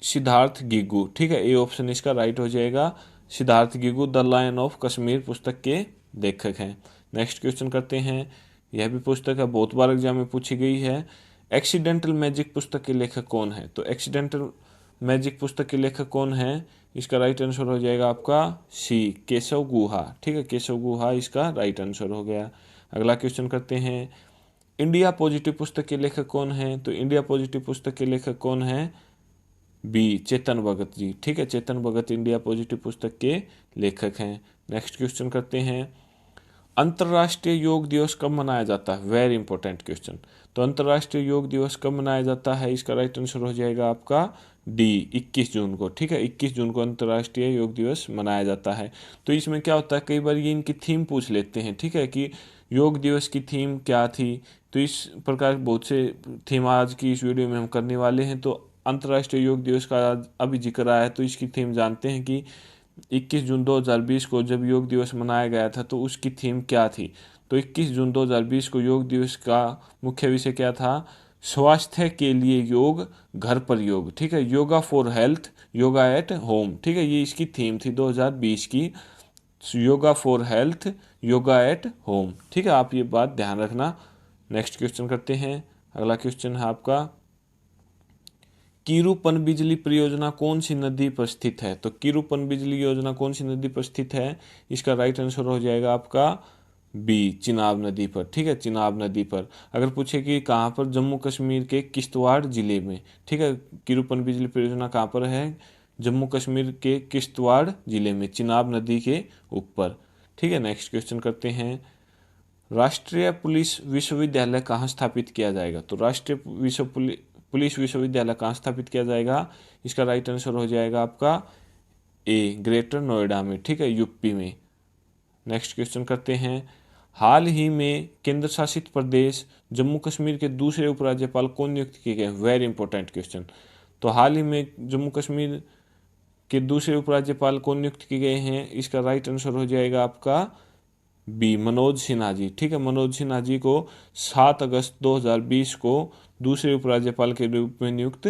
सिद्धार्थ गिगू, ठीक है, ए ऑप्शन इसका राइट हो जाएगा। Siddhartha Gigoo the lion of Kashmir पुस्तक के लेखक हैं। नेक्स्ट क्वेश्चन करते हैं, यह भी पुस्तक है, बहुत बार एग्जाम में पूछी गई है। एक्सीडेंटल मैजिक पुस्तक के लेखक कौन है? तो एक्सीडेंटल मैजिक पुस्तक के लेखक कौन है? इसका राइट आंसर हो जाएगा आपका सी केशव गुहा, ठीक है, केशव गुहा इसका राइट आंसर हो गया। अगला क्वेश्चन करते हैं, इंडिया पॉजिटिव पुस्तक के लेखक कौन है? तो इंडिया पॉजिटिव पुस्तक के लेखक कौन है? बी चेतन भगत जी, ठीक है, चेतन भगत इंडिया पॉजिटिव पुस्तक के लेखक हैं। नेक्स्ट क्वेश्चन करते हैं, अंतर्राष्ट्रीय योग दिवस कब मनाया जाता है? Very important question. तो अंतर्राष्ट्रीय योग दिवस कब मनाया जाता है? इसका राइट आंसर हो जाएगा आपका डी 21 जून को, ठीक है, 21 जून को अंतर्राष्ट्रीय योग दिवस मनाया जाता है। तो इसमें क्या होता है, कई बार ये इनकी थीम पूछ लेते हैं, ठीक है, कि योग दिवस की थीम क्या थी। तो इस प्रकार बहुत से थीम आज की इस वीडियो में हम करने वाले हैं। तो अंतर्राष्ट्रीय योग दिवस का अभी जिक्र आया है, तो इसकी थीम जानते हैं कि 21 जून 2020 को जब योग दिवस मनाया गया था तो उसकी थीम क्या थी। तो 21 जून 2020 को योग दिवस का मुख्य विषय क्या था? स्वास्थ्य के लिए योग, घर पर योग, ठीक है, yoga for health, yoga at home, ठीक है, ये इसकी थीम थी 2020 की, yoga for health, yoga at home, ठीक है, आप ये बात ध्यान रखना। नेक्स्ट क्वेश्चन करते हैं, अगला क्वेश्चन है आपका, कीरू पनबिजली परियोजना कौन सी नदी पर स्थित है? तो कीरू पनबिजली योजना कौन सी नदी पर स्थित है? इसका राइट आंसर हो जाएगा आपका बी चिनाब नदी पर, ठीक है, चिनाब नदी पर। अगर पूछे कि कहाँ पर, जम्मू कश्मीर के किश्तवाड़ जिले में, ठीक है, कीरू पनबिजली परियोजना कहाँ पर है? जम्मू कश्मीर के किश्तवाड़ जिले में, चिनाब नदी के ऊपर, ठीक है। नेक्स्ट क्वेश्चन करते हैं, राष्ट्रीय पुलिस विश्वविद्यालय कहाँ स्थापित किया जाएगा? तो राष्ट्रीय पुलिस विश्वविद्यालय कहाँ स्थापित किया जाएगा? इसका राइट आंसर हो जाएगा आपका ए ग्रेटर नोएडा में, ठीक है, यूपी में। नेक्स्ट क्वेश्चन करते हैं, हाल ही में केंद्र शासित प्रदेश जम्मू कश्मीर के दूसरे उपराज्यपाल कौन नियुक्त किए गए? Very important question. तो हाल ही में जम्मू कश्मीर के दूसरे उपराज्यपाल कौन नियुक्त किए गए हैं? इसका राइट आंसर हो जाएगा आपका बी मनोज सिन्हा जी, ठीक है, मनोज सिन्हा जी को 7 अगस्त 2020 को दूसरे उपराज्यपाल के रूप में नियुक्त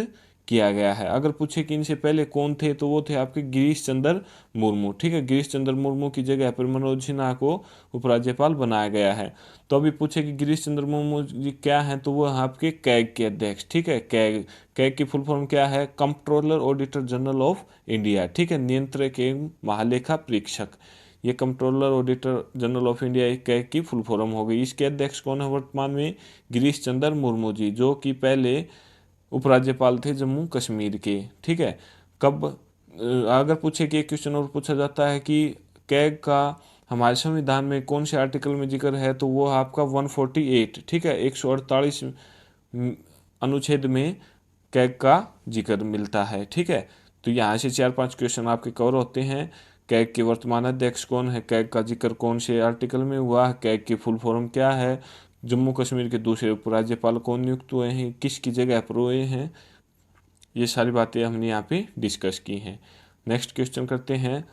किया गया है। अगर पूछे कि इनसे पहले कौन थे, तो वो थे आपके गिरीश चंद्र मुर्मू, ठीक है, गिरीश चंद्र मुर्मू की जगह पर मनोज सिन्हा को उपराज्यपाल बनाया गया है। तो अभी पूछे कि गिरीश चंद्र मुर्मू जी क्या हैं, तो वो आपके कैग के अध्यक्ष, ठीक है, कैग, कैग की फुल फॉर्म क्या है? Controller auditor general of India, ठीक है, नियंत्रक एवं महालेखा परीक्षक। ये controller auditor general of India एक कैग की फुल फॉर्म हो गई। इसके अध्यक्ष कौन है वर्तमान में? गिरीश चंद्र मुर्मू जी, जो कि पहले उपराज्यपाल थे जम्मू कश्मीर के, ठीक है। कब, अगर पूछे कि एक क्वेश्चन और पूछा जाता है कि कैग का हमारे संविधान में कौन से आर्टिकल में जिक्र है, तो वो आपका 148, ठीक है, 148 अनुच्छेद में कैग का जिक्र मिलता है, ठीक है। तो यहाँ से 4-5 क्वेश्चन आपके कवर होते हैं। कैग के वर्तमान अध्यक्ष कौन है? कैग का जिक्र कौन से आर्टिकल में हुआ? कैग की फुल फॉर्म क्या है? जम्मू कश्मीर के दूसरे उपराज्यपाल कौन नियुक्त हुए हैं? किसकी जगह पर हुए हैं? ये सारी बातें हमने यहाँ पे डिस्कस की हैं। नेक्स्ट क्वेश्चन करते हैं,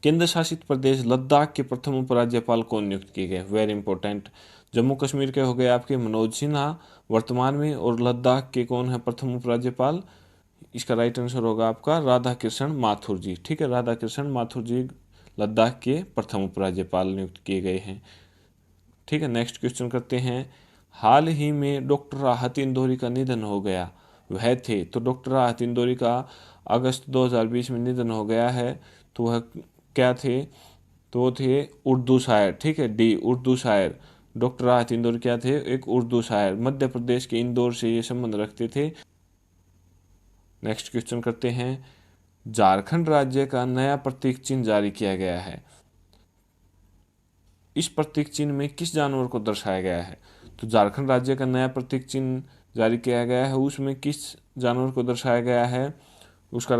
केंद्र शासित प्रदेश लद्दाख के प्रथम उपराज्यपाल कौन नियुक्त किए गए? Very important. जम्मू कश्मीर के हो गए आपके मनोज सिन्हा वर्तमान में, और लद्दाख के कौन है प्रथम उपराज्यपाल? इसका राइट आंसर होगा आपका राधा कृष्ण माथुर जी, ठीक है, राधा कृष्ण माथुर जी लद्दाख के प्रथम उपराज्यपाल नियुक्त किए गए हैं, ठीक है। नेक्स्ट क्वेश्चन करते हैं, हाल ही में डॉक्टर राहत इंदौरी का निधन हो गया, वह थे? तो डॉक्टर राहत इंदौरी का अगस्त 2020 में निधन हो गया है। तो वह क्या थे? तो वो थे उर्दू शायर, ठीक है, डी उर्दू शायर। डॉक्टर राहत इंदौरी क्या थे? एक उर्दू शायर, मध्य प्रदेश के इंदौर से ये संबंध रखते थे। नेक्स्ट क्वेश्चन करते हैं, झारखंड राज्य का नया प्रतीक चिन्ह जारी किया गया है, इस प्रतीक चिन्ह में किस जानवर को दर्शाया गया है? तो झारखंड राज्य का नया प्रतीक चिन्ह जारी किया गया है, उसमें किस जानवर को दर्शाया गया है? उसका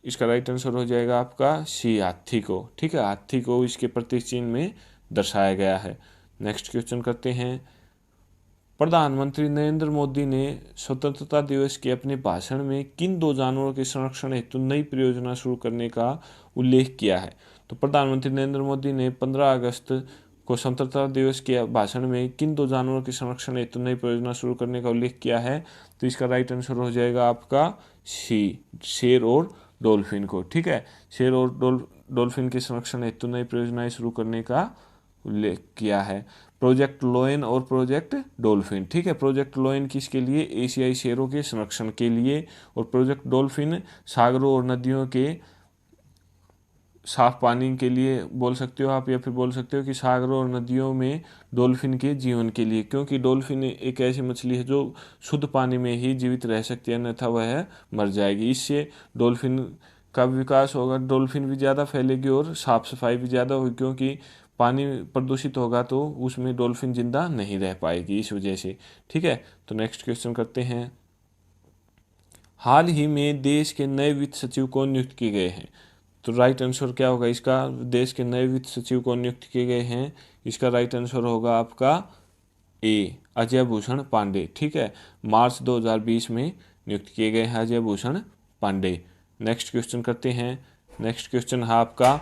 इसका राइट आंसर हो जाएगा आपका सी हाथी को, ठीक है, हाथी को इसके प्रतीक चिन्ह में दर्शाया गया है। नेक्स्ट क्वेश्चन करते हैं, प्रधानमंत्री नरेंद्र मोदी ने स्वतंत्रता दिवस के अपने भाषण में किन दो जानवरों के संरक्षण हेतु नई परियोजना शुरू करने का उल्लेख किया है? तो प्रधानमंत्री नरेंद्र मोदी ने 15 अगस्त को स्वतंत्रता दिवस के भाषण में किन दो जानवरों के संरक्षण हेतु नई परियोजना शुरू करने का उल्लेख किया है? तो इसका राइट आंसर हो जाएगा आपका शेर और डॉल्फिन को। ठीक है, शेर और डॉल्फिन के संरक्षण हेतु नई परियोजनाएं शुरू करने का उल्लेख किया है। प्रोजेक्ट लोयन और प्रोजेक्ट डॉल्फिन। ठीक है, प्रोजेक्ट लोयन किसके लिए? एशियाई शेरों के संरक्षण के लिए, और प्रोजेक्ट डॉल्फिन सागरों और नदियों के साफ पानी के लिए बोल सकते हो आप, या फिर बोल सकते हो कि सागरों और नदियों में डॉल्फिन के जीवन के लिए, क्योंकि डॉल्फिन एक ऐसी मछली है जो शुद्ध पानी में ही जीवित रह सकती है, अन्यथा वह मर जाएगी। इससे डॉल्फिन का विकास होगा, डॉल्फिन भी ज़्यादा फैलेगी और साफ सफाई भी ज़्यादा होगी, क्योंकि पानी प्रदूषित होगा तो उसमें डॉल्फिन जिंदा नहीं रह पाएगी इस वजह से। ठीक है, तो नेक्स्ट क्वेश्चन करते हैं। हाल ही में देश के नए वित्त सचिव कौन नियुक्त किए गए हैं? तो राइट आंसर क्या होगा इसका? देश के नए वित्त सचिव कौन नियुक्त किए गए हैं? इसका राइट आंसर होगा आपका ए, अजय भूषण पांडे। ठीक है, मार्च 2020 में नियुक्त किए गए हैं अजय भूषण पांडे। नेक्स्ट क्वेश्चन करते हैं। नेक्स्ट क्वेश्चन है आपका,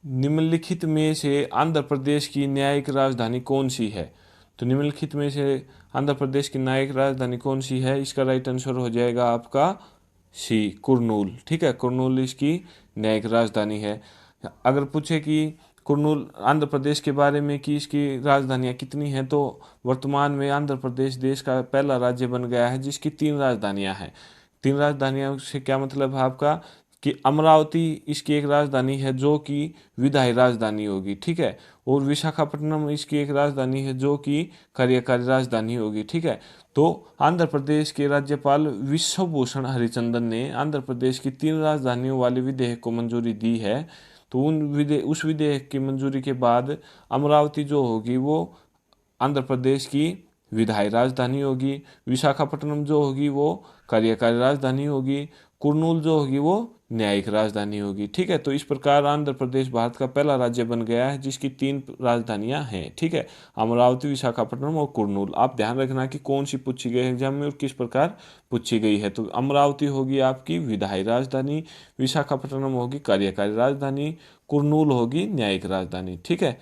निम्नलिखित में से आंध्र प्रदेश की न्यायिक राजधानी कौन सी है? तो निम्नलिखित में से आंध्र प्रदेश की न्यायिक राजधानी कौन सी है? इसका राइट आंसर हो जाएगा आपका सी, कुरनूल। ठीक है, कुरनूल इसकी न्यायिक राजधानी है। अगर पूछे कि कुरनूल आंध्र प्रदेश के बारे में कि इसकी राजधानियाँ कितनी हैं, तो वर्तमान में आंध्र प्रदेश देश का पहला राज्य बन गया है जिसकी 3 राजधानियाँ हैं। 3 राजधानियों से क्या मतलब है आपका? कि अमरावती इसकी एक राजधानी है जो कि विधायी राजधानी होगी। ठीक है, और विशाखापट्टनम इसकी एक राजधानी है जो कि कार्यकारी राजधानी होगी। ठीक है, तो आंध्र प्रदेश के राज्यपाल विश्वभूषण हरिचंदन ने आंध्र प्रदेश की 3 राजधानियों वाले विधेयक को मंजूरी दी है। तो उस विधेयक की मंजूरी के बाद अमरावती जो होगी वो आंध्र प्रदेश की विधायी राजधानी होगी, विशाखापट्टनम जो होगी वो कार्यकारी राजधानी होगी, कुर्नूल जो होगी वो न्यायिक राजधानी होगी। ठीक है, तो इस प्रकार आंध्र प्रदेश भारत का पहला राज्य बन गया है जिसकी 3 राजधानियां हैं। ठीक है, अमरावती, विशाखापट्टनम और कुर्नूल। आप ध्यान रखना कि कौन सी पूछी गई है एग्जाम में और किस प्रकार पूछी गई है। तो अमरावती होगी आपकी विधायी राजधानी, विशाखापट्टनम होगी कार्यकारी राजधानी, कुर्नूल होगी न्यायिक राजधानी। ठीक है,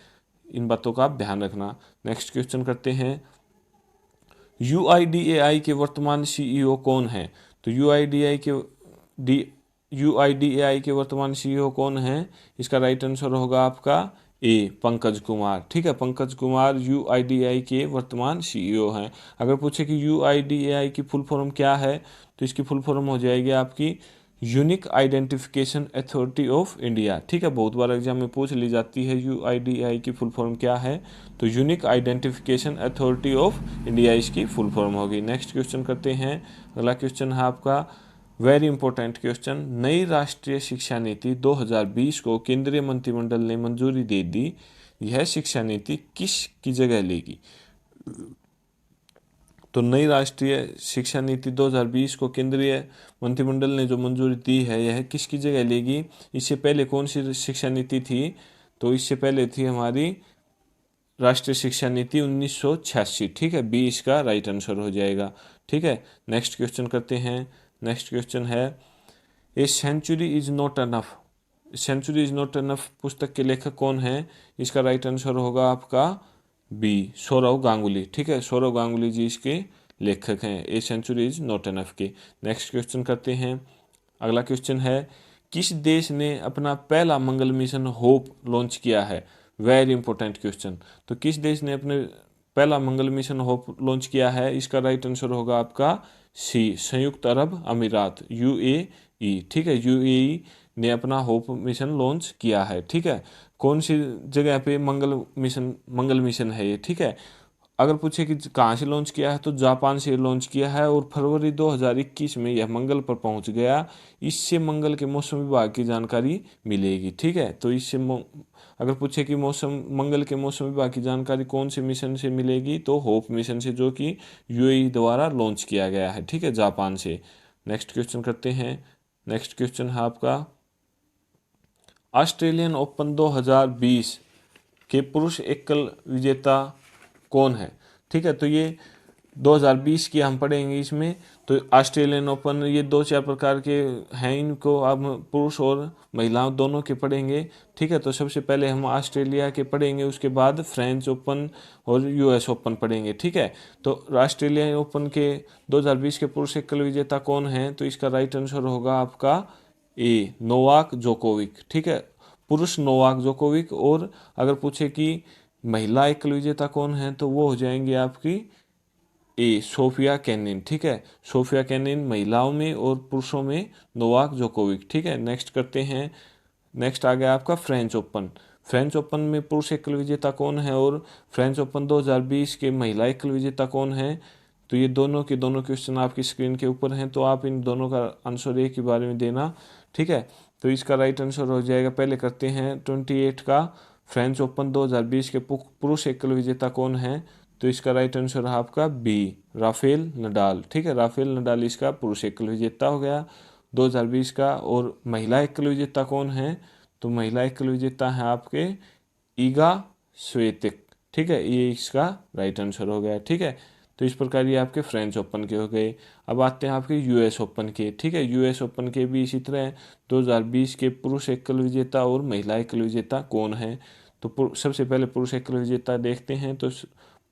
इन बातों का आप ध्यान रखना। नेक्स्ट क्वेश्चन करते हैं। यूआईडीएआई के वर्तमान सीईओ कौन है? तो यूआईडीएआई के वर्तमान सीईओ कौन है? इसका राइट आंसर होगा आपका ए, पंकज कुमार। ठीक है, पंकज कुमार यूआईडीएआई के वर्तमान सीईओ हैं। अगर पूछे कि यूआईडीएआई की फुल फॉर्म क्या है, तो इसकी फुल फॉर्म हो जाएगी आपकी unique identification authority of India. ठीक है, बहुत बार एग्जाम में पूछ ली जाती है यूआईडीएआई की फुल फॉर्म क्या है, तो unique identification authority of India इसकी फुल फॉर्म होगी। नेक्स्ट क्वेश्चन करते हैं। अगला क्वेश्चन है आपका वेरी इंपॉर्टेंट क्वेश्चन। नई राष्ट्रीय शिक्षा नीति 2020 को केंद्रीय मंत्रिमंडल ने मंजूरी दे दी। यह शिक्षा नीति किसकी जगह लेगी? तो नई राष्ट्रीय शिक्षा नीति 2020 को केंद्रीय मंत्रिमंडल ने जो मंजूरी दी है यह किसकी जगह लेगी? इससे पहले कौन सी शिक्षा नीति थी? तो इससे पहले थी हमारी राष्ट्रीय शिक्षा नीति 1986। ठीक है, बी इसका राइट आंसर हो जाएगा। ठीक है, नेक्स्ट क्वेश्चन करते हैं। नेक्स्ट क्वेश्चन है, a century is not enough. Century is not enough पुस्तक के लेखक कौन है? इसका राइट आंसर होगा आपका बी, सौरव गांगुली। ठीक है, सौरव गांगुली जी इसके लेखक हैं a century is not enough के। नेक्स्ट क्वेश्चन करते हैं। अगला क्वेश्चन है, किस देश ने अपना पहला मंगल मिशन होप लॉन्च किया है? Very important question. तो किस देश ने अपने पहला मंगल मिशन होप लॉन्च किया है? इसका राइट आंसर होगा आपका सी, संयुक्त अरब अमीरात, यूएई। ठीक है, यूएई ने अपना होप मिशन लॉन्च किया है। ठीक है, कौन सी जगह पे मंगल मिशन है ये? ठीक है, अगर पूछे कि कहाँ से लॉन्च किया है तो जापान से लॉन्च किया है और फरवरी 2021 में यह मंगल पर पहुंच गया। इससे मंगल के मौसम विभाग की जानकारी मिलेगी। ठीक है, तो इससे अगर पूछे कि मंगल के मौसम विभाग की जानकारी कौन से मिशन से मिलेगी, तो होप मिशन से, जो कि यूएई द्वारा लॉन्च किया गया है। ठीक है, जापान से। नेक्स्ट क्वेश्चन करते हैं। नेक्स्ट क्वेश्चन है आपका, ऑस्ट्रेलियन ओपन 2020 के पुरुष एकल विजेता कौन है? ठीक है, तो ये 2020 की हम पढ़ेंगे इसमें। तो ऑस्ट्रेलियन ओपन, ये 2-4 प्रकार के हैं, इनको अब पुरुष और महिलाओं दोनों के पढ़ेंगे। ठीक है, तो सबसे पहले हम ऑस्ट्रेलिया के पढ़ेंगे, उसके बाद फ्रेंच ओपन और यूएस ओपन पढ़ेंगे। ठीक है, तो ऑस्ट्रेलियन ओपन के 2020 के पुरुष एकल विजेता कौन है? तो इसका राइट आंसर होगा आपका ए, नोवाक जोकोविक। ठीक है, पुरुष नोवाक जोकोविक। और अगर पूछे कि महिला एकल विजेता कौन है, तो वो हो जाएंगी आपकी ए, सोफिया केनिन। ठीक है, सोफिया केनिन महिलाओं में, और पुरुषों में नोवाक जोकोविक। ठीक है, नेक्स्ट करते हैं। नेक्स्ट आ गया आपका फ्रेंच ओपन। फ्रेंच ओपन में पुरुष एकल विजेता कौन है और फ्रेंच ओपन 2020 के महिला एकल विजेता कौन है? तो ये दोनों के दोनों क्वेश्चन आपकी स्क्रीन के ऊपर हैं, तो आप इन दोनों का आंसर एक ही बारे में देना। ठीक है, तो इसका राइट आंसर हो जाएगा, पहले करते हैं 28 का। फ्रेंच ओपन 2020 के पुरुष एकल विजेता कौन है? तो इसका राइट आंसर है आपका बी, राफेल नडाल। ठीक है, राफेल नडाल इसका पुरुष एकल विजेता हो गया 2020 का। और महिला एकल विजेता कौन है? तो महिला एकल विजेता है आपके ईगा स्वेतिक। ठीक है, ये इसका राइट आंसर हो गया। ठीक है, तो इस प्रकार ये आपके फ्रेंच ओपन के हो गए। अब आते हैं आपके यूएस ओपन के। ठीक है, यूएस ओपन के भी इसी तरह 2020 के पुरुष एकल विजेता और महिला एकल विजेता कौन है? तो सबसे पहले पुरुष एकल विजेता देखते हैं। तो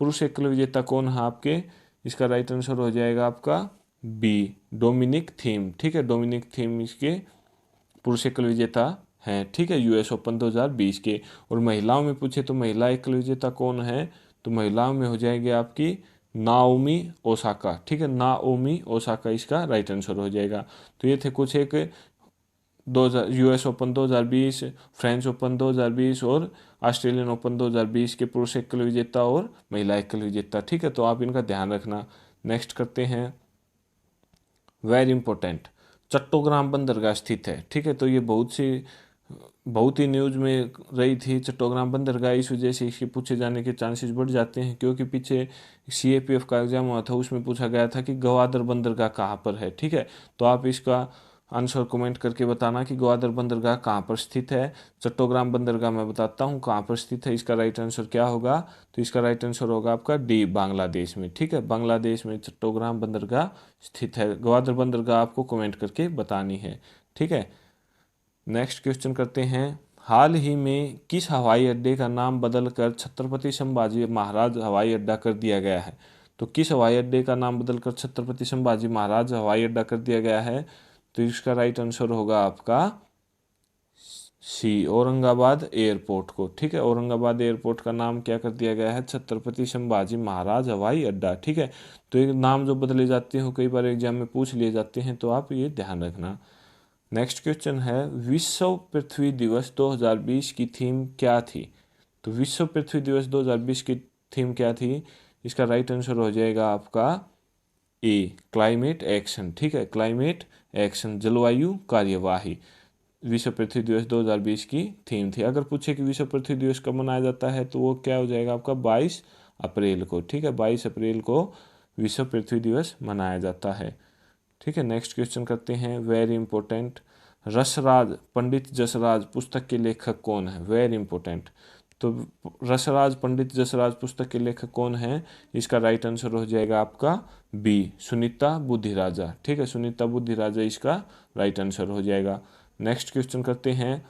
पुरुष एकल विजेता कौन है आपके? इसका राइट आंसर हो जाएगा आपका बी, डोमिनिक थीम। ठीक है, डोमिनिक थीम इसके पुरुष एकल विजेता हैं। ठीक है, यूएस ओपन 2020 के। और महिलाओं में पूछे तो महिला एकल विजेता कौन है? तो महिलाओं में हो जाएगी आपकी नाओमी ओसाका। ठीक है, नाओमी ओसाका इसका राइट आंसर हो जाएगा। तो ये थे कुछ एक 2000 यूएस ओपन 2020, फ्रेंच ओपन 2020 और ऑस्ट्रेलियन ओपन 2020 के पुरुष एकल विजेता और महिला एकल विजेता। ठीक है, तो आप इनका ध्यान रखना। नेक्स्ट करते हैं, वेरी इंपॉर्टेंट, चट्टोग्राम बंदरगाह स्थित है। ठीक है, तो ये बहुत ही न्यूज में रही थी चट्टोग्राम बंदरगाह, इस वजह से इसके पूछे जाने के चांसेस बढ़ जाते हैं, क्योंकि पीछे सीएपीएफ का एग्जाम हुआ था, उसमें पूछा गया था कि ग्वादर बंदरगाह कहाँ पर है। ठीक है, तो आप इसका आंसर कमेंट करके बताना कि ग्वादर बंदरगाह कहाँ पर स्थित है। चट्टोग्राम बंदरगाह मैं बताता हूँ कहाँ पर स्थित है, इसका राइट आंसर क्या होगा? तो इसका राइट आंसर होगा आपका डी, बांग्लादेश में। ठीक है, बांग्लादेश में चट्टोग्राम बंदरगाह स्थित है। ग्वादर बंदरगाह आपको कमेंट करके बतानी है। ठीक है, नेक्स्ट क्वेश्चन करते हैं। हाल ही में किस हवाई अड्डे का नाम बदलकर छत्रपति संभाजी महाराज हवाई अड्डा कर दिया गया है? तो किस हवाई अड्डे का नाम बदलकर छत्रपति संभाजी महाराज हवाई अड्डा कर दिया गया है? तो इसका राइट आंसर होगा आपका सी, औरंगाबाद एयरपोर्ट को। ठीक है, औरंगाबाद एयरपोर्ट का नाम क्या कर दिया गया है? छत्रपति संभाजी महाराज हवाई अड्डा। ठीक है, तो ये नाम जो बदले जाते हो कई बार एग्जाम में पूछ लिए जाते हैं, तो आप ये ध्यान रखना। नेक्स्ट क्वेश्चन है, विश्व पृथ्वी दिवस 2020 की थीम क्या थी? तो विश्व पृथ्वी दिवस 2020 की थीम क्या थी? इसका राइट आंसर हो जाएगा आपका ए, क्लाइमेट एक्शन। ठीक है, क्लाइमेट एक्शन, जलवायु कार्यवाही, विश्व पृथ्वी दिवस 2020 की थीम थी। अगर पूछे कि विश्व पृथ्वी दिवस कब मनाया जाता है, तो वो क्या हो जाएगा आपका 22 अप्रैल को। ठीक है, 22 अप्रैल को विश्व पृथ्वी दिवस मनाया जाता है। ठीक है, नेक्स्ट क्वेश्चन करते हैं, वेरी इंपॉर्टेंट, रसराज पंडित जसराज पुस्तक के लेखक कौन है? वेरी इंपॉर्टेंट, तो रसराज पंडित जसराज पुस्तक के लेखक कौन है? इसका राइट आंसर हो जाएगा आपका बी, सुनीता बुद्धिराजा। ठीक है, सुनीता बुद्धिराजा इसका राइट आंसर हो जाएगा। नेक्स्ट क्वेश्चन करते हैं,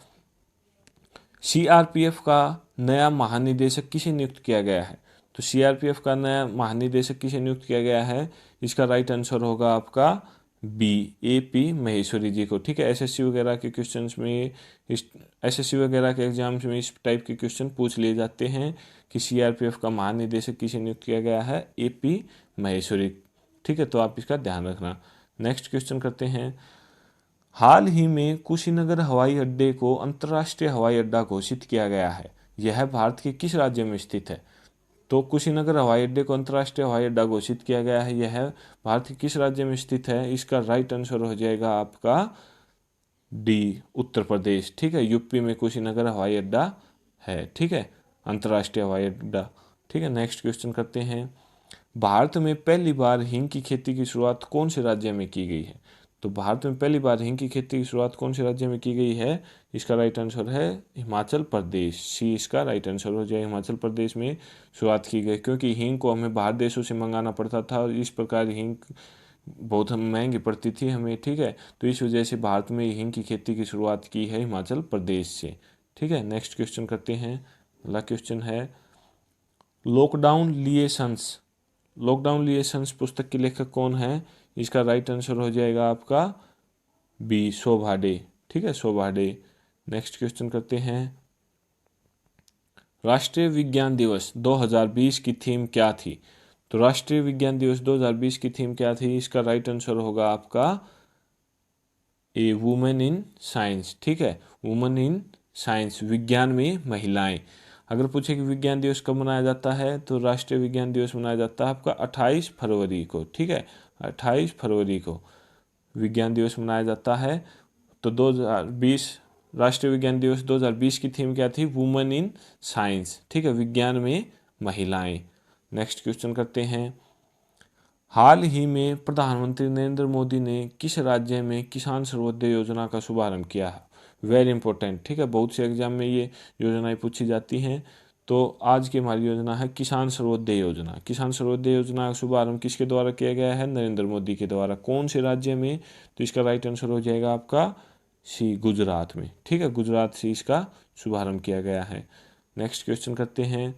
सीआरपीएफ का नया महानिदेशक किसे नियुक्त किया गया है? तो सीआरपीएफ का नया महानिदेशक किसे नियुक्त किया गया है? इसका राइट आंसर होगा आपका बी, एपी महेश्वरी जी को। ठीक है, एसएससी वगैरह के क्वेश्चंस में, एसएससी वगैरह के एग्जाम्स में इस टाइप के क्वेश्चन पूछ लिए जाते हैं कि सीआरपीएफ का महानिदेशक किसे नियुक्त किया गया है? एपी महेश्वरी। ठीक है, तो आप इसका ध्यान रखना। नेक्स्ट क्वेश्चन करते हैं, हाल ही में कुशीनगर हवाई अड्डे को अंतर्राष्ट्रीय हवाई अड्डा घोषित किया गया है, यह भारत के किस राज्य में स्थित है? तो कुशीनगर हवाई अड्डे को अंतर्राष्ट्रीय हवाई अड्डा घोषित किया गया है, यह भारत के किस राज्य में स्थित है? इसका राइट आंसर हो जाएगा आपका डी, उत्तर प्रदेश। ठीक है, यूपी में कुशीनगर हवाई अड्डा है। ठीक है, अंतर्राष्ट्रीय हवाई अड्डा। ठीक है, नेक्स्ट क्वेश्चन करते हैं, भारत में पहली बार हींग की खेती की शुरुआत कौन से राज्य में की गई है? तो भारत में पहली बार हींग की खेती की शुरुआत कौन से राज्य में की गई है? इसका राइट आंसर है हिमाचल प्रदेश। सी इसका राइट आंसर हो जाए, हिमाचल प्रदेश में शुरुआत की गई, क्योंकि हींग को हमें बाहर देशों से मंगाना पड़ता था और इस प्रकार हींग बहुत महंगी पड़ती थी हमें, ठीक है। तो इस वजह से भारत में हींग की खेती की शुरुआत की है हिमाचल प्रदेश से, ठीक है। नेक्स्ट क्वेश्चन करते हैं। अगला क्वेश्चन है लॉकडाउन लिएशंस। लॉकडाउन लिएशंस पुस्तक के लेखक कौन है? इसका राइट आंसर हो जाएगा आपका बी शोभा डे, ठीक है, शोभा डे। नेक्स्ट क्वेश्चन करते हैं राष्ट्रीय विज्ञान दिवस 2020 की थीम क्या थी? तो राष्ट्रीय विज्ञान दिवस 2020 की थीम क्या थी? इसका राइट आंसर होगा आपका ए वुमेन इन साइंस, ठीक है, वुमेन इन साइंस, विज्ञान में महिलाएं। अगर पूछे कि विज्ञान दिवस कब मनाया जाता है, तो राष्ट्रीय विज्ञान दिवस मनाया जाता है आपका 28 फरवरी को, ठीक है, 28 फरवरी को विज्ञान दिवस मनाया जाता है। तो 2020 राष्ट्रीय विज्ञान दिवस 2020 की थीम क्या थी? वुमेन इन साइंस, ठीक है, विज्ञान में महिलाएं। नेक्स्ट क्वेश्चन करते हैं हाल ही में प्रधानमंत्री नरेंद्र मोदी ने किस राज्य में किसान सर्वोदय योजना का शुभारंभ किया है? वेरी इंपॉर्टेंट, ठीक है, बहुत से एग्जाम में ये योजनाएं पूछी जाती हैं। तो आज की हमारी योजना है किसान सर्वोदय योजना। किसान सर्वोदय योजना का शुभारंभ किसके द्वारा किया गया है? नरेंद्र मोदी के द्वारा। कौन से राज्य में? तो इसका राइट आंसर हो जाएगा आपका सी गुजरात में, ठीक है, गुजरात से इसका शुभारंभ किया गया है। नेक्स्ट क्वेश्चन करते हैं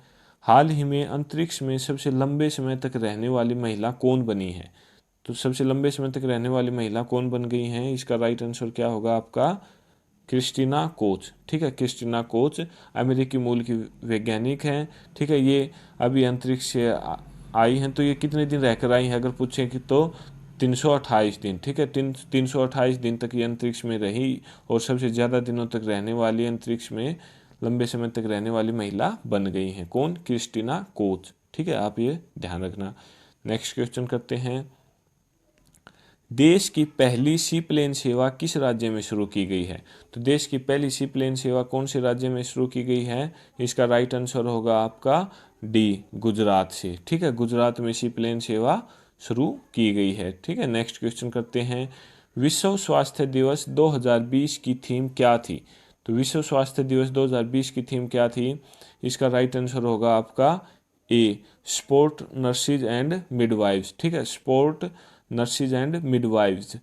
हाल ही में अंतरिक्ष में सबसे लंबे समय तक रहने वाली महिला कौन बनी है? तो सबसे लंबे समय तक रहने वाली महिला कौन बन गई हैं? इसका राइट आंसर क्या होगा आपका? क्रिस्टीना कोच, ठीक है, क्रिस्टीना कोच अमेरिकी मूल की वैज्ञानिक हैं, ठीक है। ये अभी अंतरिक्ष से आई हैं। तो ये कितने दिन रहकर आई हैं अगर पूछें कि तो 328 दिन, ठीक है, 328 दिन तक ये अंतरिक्ष में रही और सबसे ज़्यादा दिनों तक रहने वाली अंतरिक्ष में लंबे समय तक रहने वाली महिला बन गई हैं। कौन? क्रिस्टीना कोच, ठीक है, आप ये ध्यान रखना। नेक्स्ट क्वेश्चन करते हैं देश की पहली सी प्लेन सेवा किस राज्य में शुरू की गई है? तो देश की पहली सी प्लेन सेवा कौन से राज्य में शुरू की गई है? इसका राइट आंसर होगा आपका डी गुजरात से, ठीक है, गुजरात में सी प्लेन सेवा शुरू की गई है, ठीक है। नेक्स्ट क्वेश्चन करते हैं विश्व स्वास्थ्य दिवस 2020 की थीम क्या थी? तो विश्व स्वास्थ्य दिवस 2020 की थीम क्या थी? इसका राइट आंसर होगा आपका ए स्पोर्ट नर्सिज एंड मिडवाइव्स, ठीक है, स्पोर्ट नर्सिज एंड मिडवाइव्स,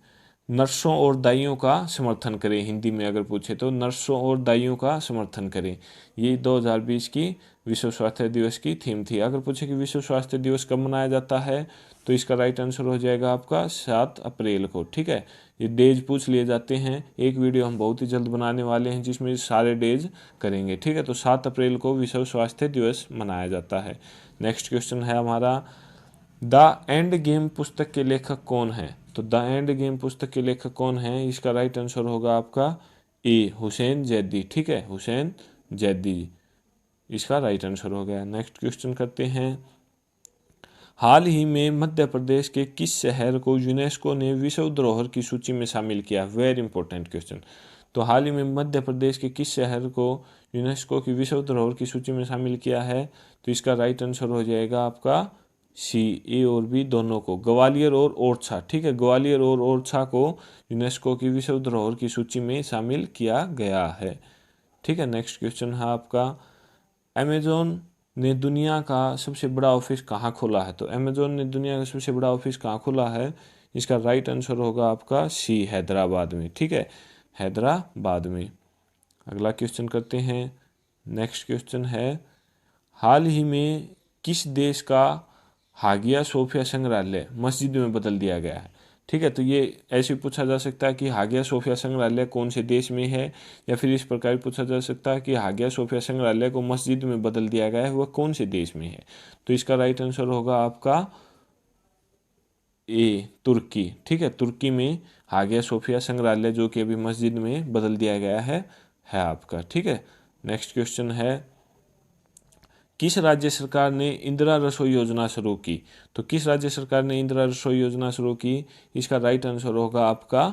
नर्सों और दाइयों का समर्थन करें। हिंदी में अगर पूछे तो नर्सों और दाइयों का समर्थन करें। ये 2020 की विश्व स्वास्थ्य दिवस की थीम थी। अगर पूछे कि विश्व स्वास्थ्य दिवस कब मनाया जाता है, तो इसका राइट आंसर हो जाएगा आपका 7 अप्रैल को, ठीक है। ये डेज पूछ लिए जाते हैं। एक वीडियो हम बहुत ही जल्द बनाने वाले हैं जिसमें सारे डेज करेंगे, ठीक है। तो 7 अप्रैल को विश्व स्वास्थ्य दिवस मनाया जाता है। नेक्स्ट क्वेश्चन है हमारा द एंड गेम पुस्तक के लेखक कौन है? तो द एंड गेम पुस्तक के लेखक कौन है? इसका राइट आंसर होगा आपका ए हुसैन जैदी, ठीक है, हुसैन जैदी इसका राइट आंसर हो गया। नेक्स्ट क्वेश्चन करते हैं हाल ही में मध्य प्रदेश के किस शहर को यूनेस्को ने विश्व धरोहर की सूची में शामिल किया? Very important question. तो हाल ही में मध्य प्रदेश के किस शहर को यूनेस्को की विश्व धरोहर की सूची में शामिल किया है? तो इसका राइट आंसर हो जाएगा आपका सी ए और बी दोनों को, ग्वालियर और ओरछा, ठीक है, ग्वालियर और ओरछा को यूनेस्को की विश्व धरोहर की सूची में शामिल किया गया है, ठीक है। नेक्स्ट क्वेश्चन है आपका अमेजोन ने दुनिया का सबसे बड़ा ऑफिस कहाँ खोला है? तो अमेजोन ने दुनिया का सबसे बड़ा ऑफिस कहाँ खोला है? इसका राइट आंसर होगा आपका सी हैदराबाद में, ठीक है, हैदराबाद में। अगला क्वेश्चन करते हैं। नेक्स्ट क्वेश्चन है हाल ही में किस देश का हागिया सोफिया संग्रहालय मस्जिद में बदल दिया गया है? ठीक है, तो ये ऐसे पूछा जा सकता है कि हागिया सोफिया संग्रहालय कौन से देश में है, या फिर इस प्रकार पूछा जा सकता है कि हागिया सोफिया संग्रहालय को मस्जिद में बदल दिया गया है, वह कौन से देश में है? तो इसका राइट आंसर होगा आपका ए तुर्की, ठीक है, तुर्की में हागिया सोफिया संग्रहालय जो कि अभी मस्जिद में बदल दिया गया है आपका, ठीक है। नेक्स्ट क्वेश्चन है किस राज्य सरकार ने इंदिरा रसोई योजना शुरू की? तो किस राज्य सरकार ने इंदिरा रसोई योजना शुरू की? इसका राइट आंसर होगा आपका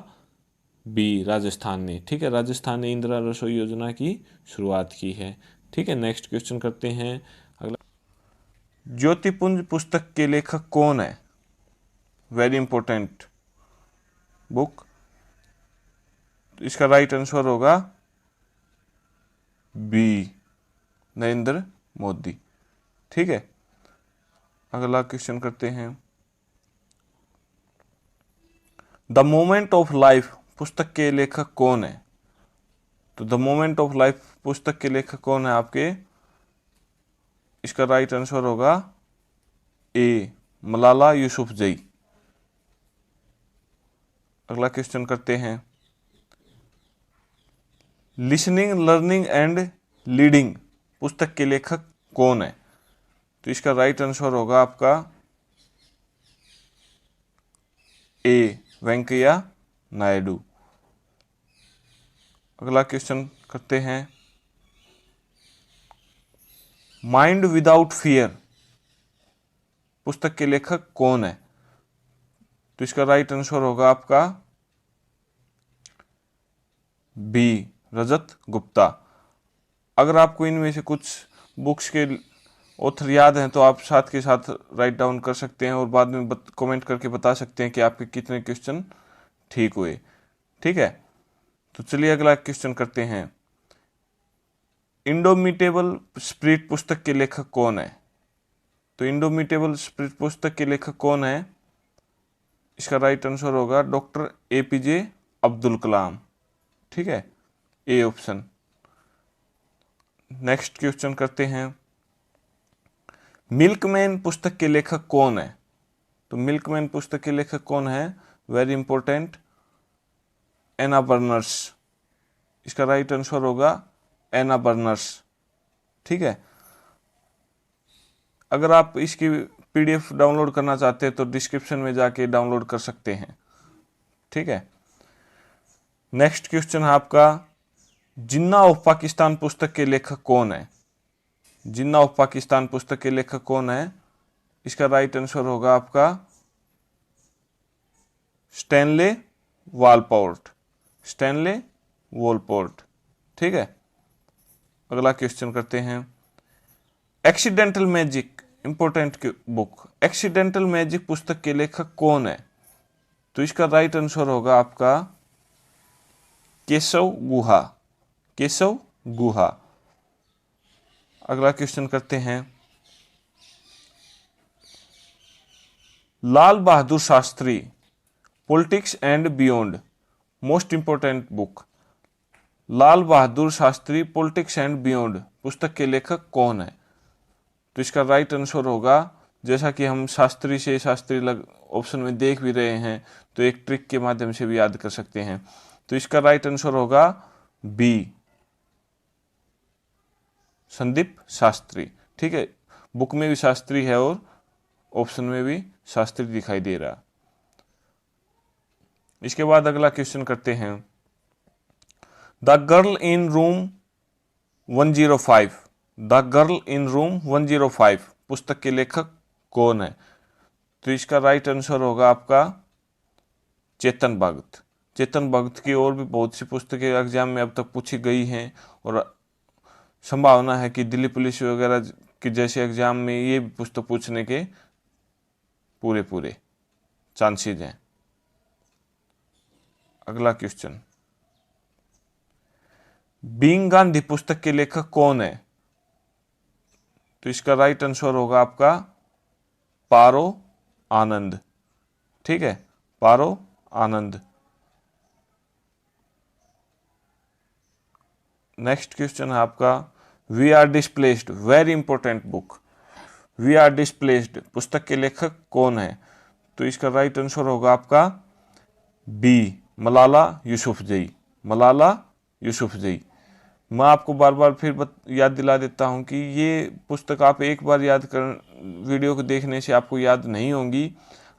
बी राजस्थान ने, ठीक है, राजस्थान ने इंदिरा रसोई योजना की शुरुआत की है, ठीक है। नेक्स्ट क्वेश्चन करते हैं अगला ज्योतिपुंज पुस्तक के लेखक कौन है? Very important book. तो इसका राइट आंसर होगा बी, नरेंद्र मोदी। ठीक है, अगला क्वेश्चन करते हैं। द मोमेंट ऑफ लाइफ पुस्तक के लेखक कौन है? तो द मोमेंट ऑफ लाइफ पुस्तक के लेखक कौन है आपके? इसका राइट आंसर होगा ए, मलाला यूसुफजई। अगला क्वेश्चन करते हैं। लिसनिंग, लर्निंग एंड लीडिंग पुस्तक के लेखक कौन है? तो इसका राइट आंसर होगा आपका ए, वेंकैया नायडू। अगला क्वेश्चन करते हैं। माइंड विदाउट फियर पुस्तक के लेखक कौन है? तो इसका राइट आंसर होगा आपका बी, रजत गुप्ता। अगर आपको इनमें से कुछ बुक्स के ऑथर याद हैं तो आप साथ के साथ राइट डाउन कर सकते हैं और बाद में कमेंट करके बता सकते हैं कि आपके कितने क्वेश्चन ठीक हुए। ठीक है, तो चलिए अगला क्वेश्चन करते हैं। इंडोमिटेबल स्पिरिट पुस्तक के लेखक कौन है? तो इंडोमिटेबल स्पिरिट पुस्तक के लेखक कौन है? इसका राइट आंसर होगा डॉक्टर APJ अब्दुल कलाम। ठीक है, ए ऑप्शन। नेक्स्ट क्वेश्चन करते हैं। मिल्कमैन पुस्तक के लेखक कौन है? तो मिल्कमैन पुस्तक के लेखक कौन है? वेरी इंपॉर्टेंट, एना बर्नर्स। इसका राइट आंसर होगा एना बर्नर्स। ठीक है, अगर आप इसकी PDF डाउनलोड करना चाहते हैं तो डिस्क्रिप्शन में जाके डाउनलोड कर सकते हैं। ठीक है, नेक्स्ट क्वेश्चन है आपका। जिन्ना ऑफ पाकिस्तान पुस्तक के लेखक कौन है? जिन्ना ऑफ पाकिस्तान पुस्तक के लेखक कौन है? इसका राइट आंसर होगा आपका स्टैनले वॉलपोर्ट। स्टैनले वॉलपोर्ट। ठीक है, अगला क्वेश्चन करते हैं। Accidental magic, important book, accidental magic पुस्तक के लेखक कौन है? तो इसका राइट आंसर होगा आपका केशव गुहा। केशव गुहा। अगला क्वेश्चन करते हैं। Lal Bahadur Shastri, politics and beyond, most important book. Lal Bahadur Shastri politics and beyond पुस्तक के लेखक कौन है? तो इसका राइट आंसर होगा, जैसा कि हम शास्त्री से शास्त्री लग ऑप्शन में देख भी रहे हैं तो एक ट्रिक के माध्यम से भी याद कर सकते हैं। तो इसका राइट आंसर होगा बी, संदीप शास्त्री। ठीक है, बुक में भी शास्त्री है और ऑप्शन में भी शास्त्री दिखाई दे रहा। इसके बाद अगला क्वेश्चन करते हैं। The girl in room 105, the girl in room 105 पुस्तक के लेखक कौन है? तो इसका राइट आंसर होगा आपका चेतन भगत। चेतन भगत की और भी बहुत सी पुस्तकें एग्जाम में अब तक पूछी गई हैं और संभावना है कि दिल्ली पुलिस वगैरह के जैसे एग्जाम में ये पुस्तक पूछने के पूरे चांसेज हैं। अगला क्वेश्चन। बीइंग गांधी पुस्तक के लेखक कौन है? तो इसका राइट आंसर होगा आपका पारो आनंद। ठीक है, पारो आनंद। नेक्स्ट क्वेश्चन है आपका। We are displaced, very important book. We are displaced पुस्तक के लेखक कौन है? तो इसका राइट आंसर होगा आपका बी, मलाला यूसुफजई। मलाला यूसुफजई। मैं आपको बार बार फिर याद दिला देता हूं कि ये पुस्तक आप एक बार याद कर, वीडियो को देखने से आपको याद नहीं होंगी।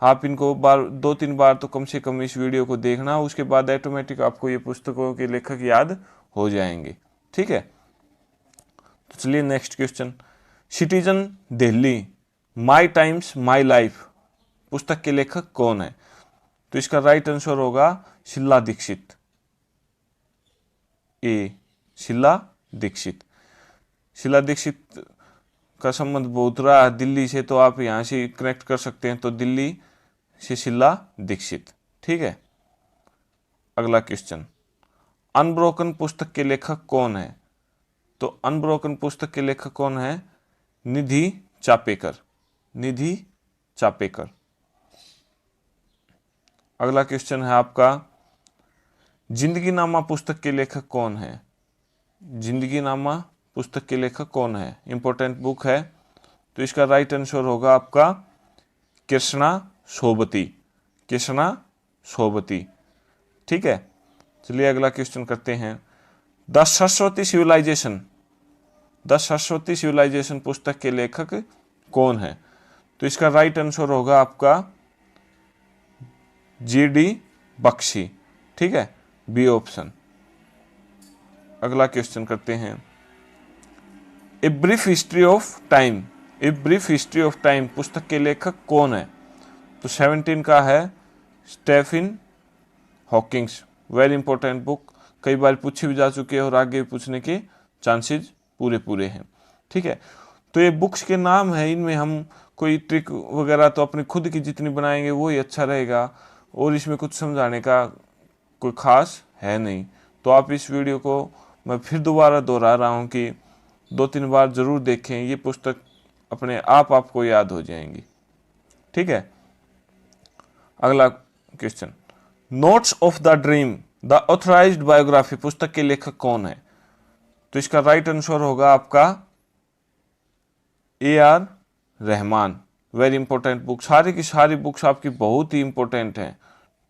आप इनको 2-3 बार तो कम से कम इस वीडियो को देखना, उसके बाद ऑटोमेटिक आपको ये पुस्तकों के लेखक याद हो जाएंगे। ठीक है, तो चलिए next question. Citizen Delhi, my times my life पुस्तक के लेखक कौन है? तो इसका राइट आंसर होगा शीला दीक्षित। ए, शीला दीक्षित। शीला दीक्षित का संबंध बहुत रहा है दिल्ली से, तो आप यहां से कनेक्ट कर सकते हैं। तो दिल्ली से शीला दीक्षित। ठीक है, अगला क्वेश्चन। अनब्रोकन पुस्तक के लेखक कौन है? तो अनब्रोकन पुस्तक के लेखक कौन है? निधि चापेकर। निधि चापेकर। अगला क्वेश्चन है आपका, जिंदगीनामा पुस्तक के लेखक कौन है? जिंदगीनामा पुस्तक के लेखक कौन है? इंपॉर्टेंट बुक है, तो इसका राइट आंसर होगा आपका कृष्णा सोबती। कृष्णा सोबती। ठीक है, चलिए अगला क्वेश्चन करते हैं। The Saraswati civilisation, the Saraswati civilisation पुस्तक के लेखक कौन है? तो इसका राइट आंसर होगा आपका जी.डी. बख्शी। ठीक है, बी ऑप्शन। अगला क्वेश्चन करते हैं, a brief history of time, a brief history of time पुस्तक के लेखक कौन है? तो 17 का है Stephen Hawkings. Very important book, कई बार पूछी भी जा चुकी है और आगे पूछने के चांसेस पूरे हैं। ठीक है, तो ये बुक्स के नाम है, इनमें हम कोई ट्रिक वगैरह तो अपनी खुद की जितनी बनाएंगे वो ही अच्छा रहेगा, और इसमें कुछ समझाने का कोई खास है नहीं। तो आप इस वीडियो को मैं फिर दोबारा दोहरा रहा हूँ कि 2-3 बार जरूर देखें, ये पुस्तक अपने आप आपको याद हो जाएंगी। ठीक है, अगला question, notes of the dream the authorised biography पुस्तक के लेखक कौन है? तो इसका राइट आंसर होगा आपका AR. Rahman. Very important book, सारी की सारी बुक्स आपकी बहुत ही इंपॉर्टेंट हैं।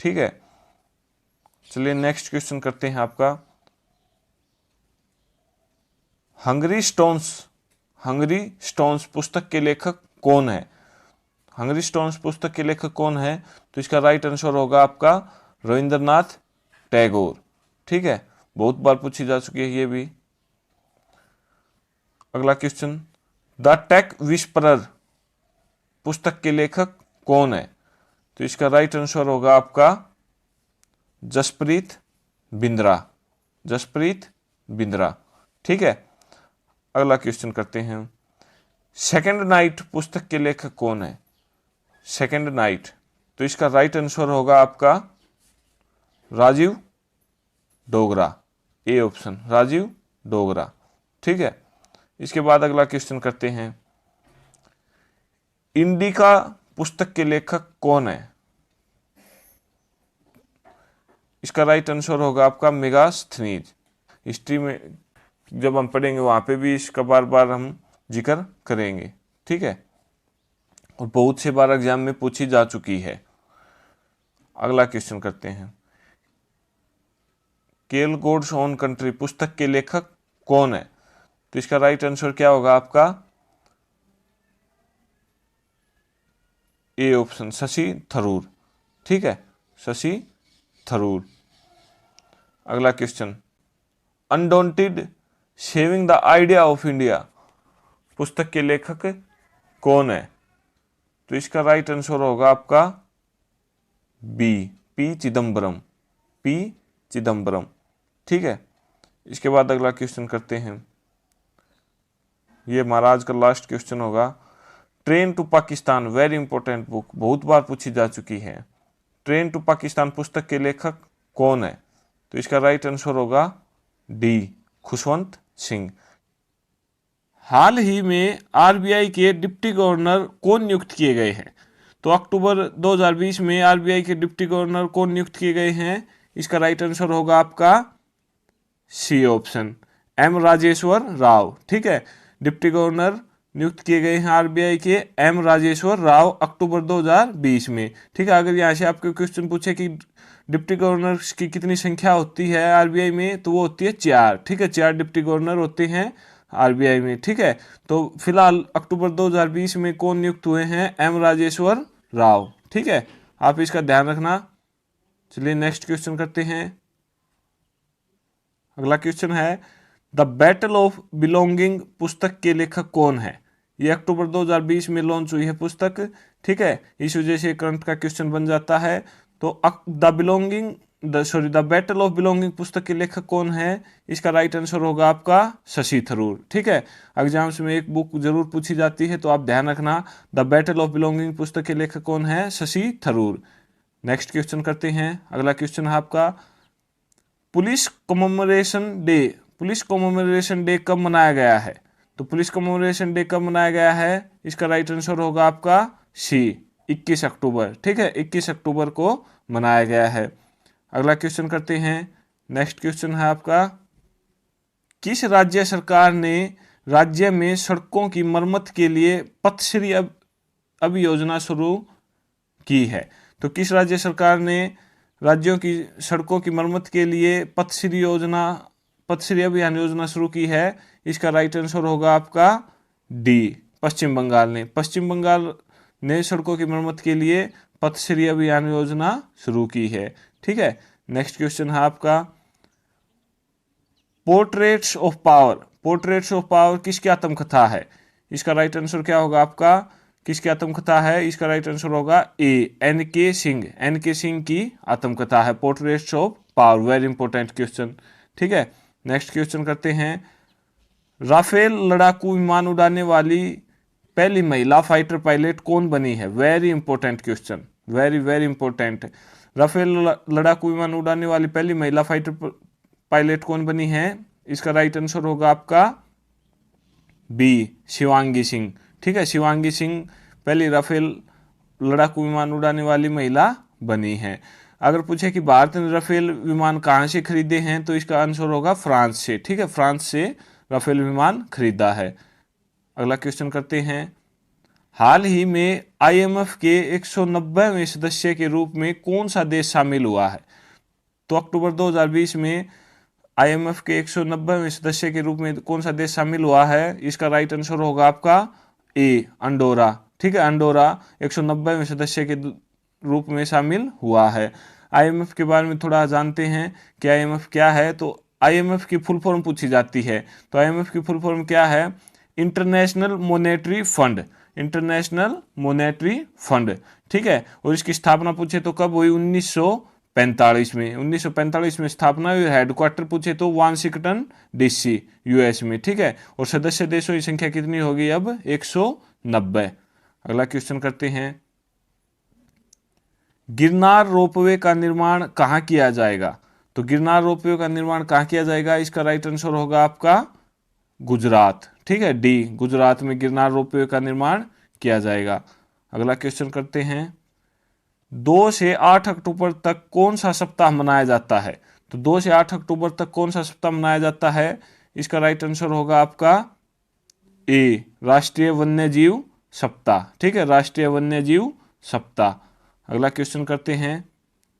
ठीक है, चलिए नेक्स्ट क्वेश्चन करते हैं आपका, हंगरी स्टोन्स, हंगरी स्टोन्स पुस्तक के लेखक कौन है? हंगरी स्टोन्स पुस्तक के लेखक कौन है? तो इसका राइट आंसर होगा आपका रविंद्रनाथ टैगोर। ठीक है, बहुत बार पूछी जा चुकी है ये भी। अगला क्वेश्चन, द टेक विस्परर पुस्तक के लेखक कौन है? तो इसका राइट आंसर होगा आपका जसप्रीत बिंद्रा। जसप्रीत बिंद्रा। ठीक है, अगला क्वेश्चन करते हैं, सेकंड नाइट पुस्तक के लेखक कौन है? सेकंड नाइट, तो इसका राइट आंसर होगा आपका राजीव डोगरा। A option, Rajiv Dogra. ठीक है, इसके बाद अगला क्वेश्चन करते हैं, इंडिका पुस्तक के लेखक कौन है? इसका राइट आंसर होगा आपका मेगास्थनीज। हिस्ट्री में जब हम पढ़ेंगे वहां पे भी इसका बार बार हम जिक्र करेंगे। ठीक है, और बहुत से बार एग्जाम में पूछी जा चुकी है। अगला क्वेश्चन करते हैं, केल गॉड्स ओन कंट्री पुस्तक के लेखक कौन है? तो इसका राइट आंसर क्या होगा आपका ए ऑप्शन, शशि थरूर। ठीक है, शशि थरूर। अगला question, undaunted saving the idea of India पुस्तक के लेखक कौन है? तो इसका राइट आंसर होगा आपका B, P Chidambaram. P Chidambaram. ठीक है, इसके बाद अगला क्वेश्चन करते हैं, ये महाराज का लास्ट क्वेश्चन होगा, train to Pakistan, very important book, बहुत बार पूछी जा चुकी है। ट्रेन टू पाकिस्तान पुस्तक के लेखक कौन है? तो इसका राइट आंसर होगा डी, खुशवंत सिंह। हाल ही में आरबीआई के डिप्टी गवर्नर कौन नियुक्त किए गए हैं? तो अक्टूबर 2020 में आरबीआई के डिप्टी गवर्नर कौन नियुक्त किए गए हैं? इसका राइट आंसर होगा आपका C option, M Rajeshwar Rao. ठीक है, डिप्टी गवर्नर नियुक्त किए गए हैं आरबीआई के एम राजेश्वर राव अक्टूबर 2020 में। ठीक है, अगर यहाँ से आपके क्वेश्चन पूछे कि डिप्टी गवर्नर की कितनी संख्या होती है आरबीआई में, तो वो होती है 4। ठीक है, 4 डिप्टी गवर्नर होते हैं आरबीआई में। ठीक है, तो फिलहाल अक्टूबर 2020 में कौन नियुक्त हुए हैं? एम राजेश्वर राव। ठीक है, आप इसका ध्यान रखना। चलिए नेक्स्ट क्वेश्चन करते हैं। अगला क्वेश्चन है, द बैटल ऑफ बिलोंगिंग पुस्तक के लेखक कौन है? ये अक्टूबर 2020 में लॉन्च हुई है पुस्तक। ठीक है, इस वजह से करंट का क्वेश्चन बन जाता है। तो द बैटल ऑफ बिलोंगिंग पुस्तक के लेखक कौन है? इसका राइट आंसर होगा आपका शशि थरूर। ठीक है, एग्जाम्स में एक बुक जरूर पूछी जाती है, तो आप ध्यान रखना, द बैटल ऑफ बिलोंगिंग पुस्तक के लेखक कौन है? शशि थरूर। नेक्स्ट क्वेश्चन करते हैं। अगला क्वेश्चन है आपका, पुलिस कमेमोरेशन डे कब मनाया गया है? तो पुलिस कमेमोरेशन डे कब मनाया गया है? इसका राइट आंसर होगा आपका सी, 21 अक्टूबर। ठीक है, 21 अक्टूबर को मनाया गया है। अगला क्वेश्चन करते हैं। नेक्स्ट क्वेश्चन है आपका, किस राज्य सरकार ने राज्य में सड़कों की मरम्मत के लिए पथश्री अभियोजना शुरू की है? तो किस राज्य सरकार ने राज्यों की सड़कों की मरम्मत के लिए पथश्री अभियान योजना शुरू की है? इसका राइट आंसर होगा आपका डी, पश्चिम बंगाल ने। पश्चिम बंगाल ने सड़कों की मरम्मत के लिए पथश्री अभियान योजना शुरू की है। ठीक है, नेक्स्ट क्वेश्चन है आपका, पोर्ट्रेट्स ऑफ पावर किसकी आत्मकथा है? इसका राइट आंसर क्या होगा आपका? किसकी आत्मकथा है? इसका राइट आंसर होगा ए, एन के सिंह की आत्मकथा है portraits of power. Very important question. ठीक है, नेक्स्ट क्वेश्चन करते हैं। राफेल लड़ाकू विमान उड़ाने वाली पहली महिला फाइटर पायलट कौन बनी है? Very important question, very important. Rafale लड़ाकू विमान उड़ाने वाली पहली महिला फाइटर पायलट कौन बनी है? इसका राइट आंसर होगा आपका बी, शिवांगी सिंह। ठीक है, शिवांगी सिंह पहली राफेल लड़ाकू विमान उड़ाने वाली महिला बनी है। अगर पूछे कि भारत ने राफेल विमान कहाँ से खरीदे हैं, तो इसका आंसर होगा फ्रांस से। ठीक है, फ्रांस से राफेल विमान खरीदा है। अगला क्वेश्चन करते हैं। हाल ही में IMF के 190वें सदस्य के रूप में कौन सा देश शामिल हुआ है? तो अक्टूबर 2020 में IMF के 190वें सदस्य के रूप में कौन सा देश शामिल हुआ है? इसका राइट आंसर होगा आपका ए, अंडोरा। ठीक है, अंडोरा 190वें सदस्य के रूप में शामिल हुआ है। IMF के बारे में थोड़ा जानते हैं कि IMF क्या है। तो IMF की फुल फॉर्म पूछी जाती है, तो IMF की फुल फॉर्म क्या है? International monetary fund, international monetary fund. ठीक है, और इसकी स्थापना पूछे तो कब हुई? 1945 में। 1945 में स्थापना हुई। हेडक्वार्टर पूछे तो वाशिंगटन DC US में। ठीक है, और सदस्य देशों की संख्या कितनी होगी अब? 190। अगला क्वेश्चन करते हैं। गिरनार रोपवे का निर्माण कहाँ किया जाएगा? तो गिरनार रोपवे का निर्माण कहाँ किया जाएगा? इसका राइट आंसर होगा आपका गुजरात। ठीक है, डी, गुजरात में गिरनार रोपवे का निर्माण किया जाएगा। अगला क्वेश्चन करते हैं। 2 से 8 अक्टूबर तक कौन सा सप्ताह मनाया जाता है? तो 2 से 8 अक्टूबर तक कौन सा सप्ताह मनाया जाता है? इसका राइट आंसर होगा आपका ए, राष्ट्रीय वन्य जीव सप्ताह। ठीक है, राष्ट्रीय वन्य जीव सप्ताह। अगला क्वेश्चन करते हैं।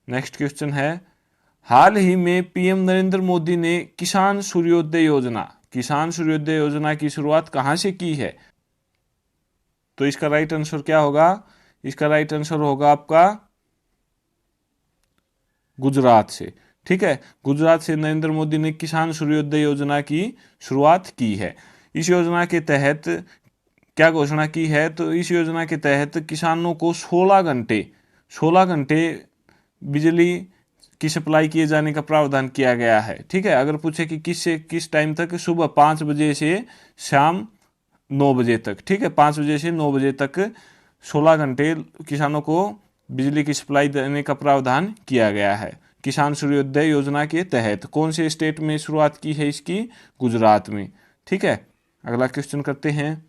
नेक्स्ट क्वेश्चन है, हाल ही में PM नरेंद्र मोदी ने किसान सूर्योदय योजना की शुरुआत कहाँ से की है? तो इसका राइट आंसर क्या होगा? इसका राइट आंसर होगा आपका गुजरात से। ठीक है, गुजरात से नरेंद्र मोदी ने किसान सूर्योदय योजना की शुरुआत की है। इस योजना के तहत क्या घोषणा की है? तो इस योजना के तहत किसानों को 16 घंटे बिजली की सप्लाई किए जाने का प्रावधान किया गया है। ठीक है, अगर पूछे कि किस टाइम तक? सुबह 5 बजे से शाम 9 बजे तक। ठीक है, 5 बजे से 9 बजे तक 16 घंटे किसानों को बिजली की सप्लाई देने का प्रावधान किया गया है किसान सूर्योदय योजना के तहत। कौन से स्टेट में शुरुआत की है इसकी? गुजरात में। ठीक है, अगला क्वेश्चन करते हैं।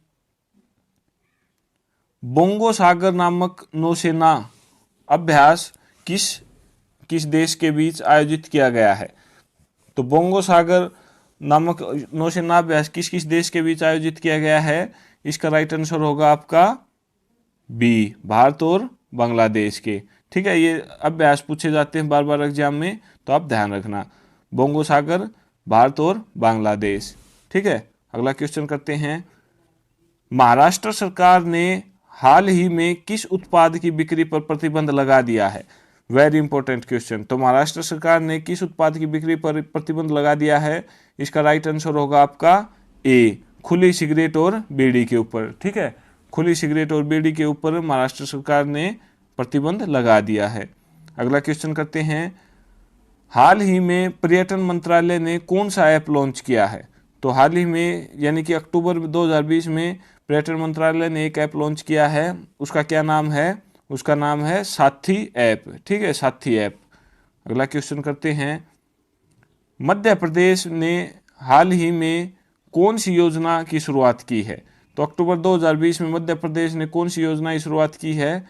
बोंगो सागर नामक नौसेना अभ्यास किस देश के बीच आयोजित किया गया है? तो बोंगो सागर नामक नौसेना अभ्यास किस देश के बीच आयोजित किया गया है? इसका राइट आंसर होगा आपका बी, भारत और बांग्लादेश के। ठीक है, ये अभ्यास पूछे जाते हैं बार बार एग्जाम में, तो आप ध्यान रखना। बोंगो सागर, भारत और बांग्लादेश। ठीक है, अगला क्वेश्चन करते हैं। महाराष्ट्र सरकार ने हाल ही में किस उत्पाद की बिक्री पर प्रतिबंध लगा दिया है? Very important question. तो महाराष्ट्र सरकार ने किस उत्पाद की बिक्री पर प्रतिबंध लगा दिया है? इसका राइट आंसर होगा आपका ए, खुली सिगरेट और बीड़ी के ऊपर। ठीक है, खुली सिगरेट और बीड़ी के ऊपर महाराष्ट्र सरकार ने प्रतिबंध लगा दिया है। अगला क्वेश्चन करते हैं। हाल ही में पर्यटन मंत्रालय ने कौन सा ऐप लॉन्च किया है? तो हाल ही में यानी कि अक्टूबर 2020 में पर्यटन मंत्रालय ने एक ऐप लॉन्च किया है। उसका क्या नाम है? उसका नाम है साथी ऐप। ठीक है, साथी ऐप। अगला क्वेश्चन करते हैं। मध्य प्रदेश ने हाल ही में कौन सी योजना की शुरुआत की है? तो अक्टूबर 2020 में मध्य प्रदेश ने कौन सी योजना की शुरुआत की है?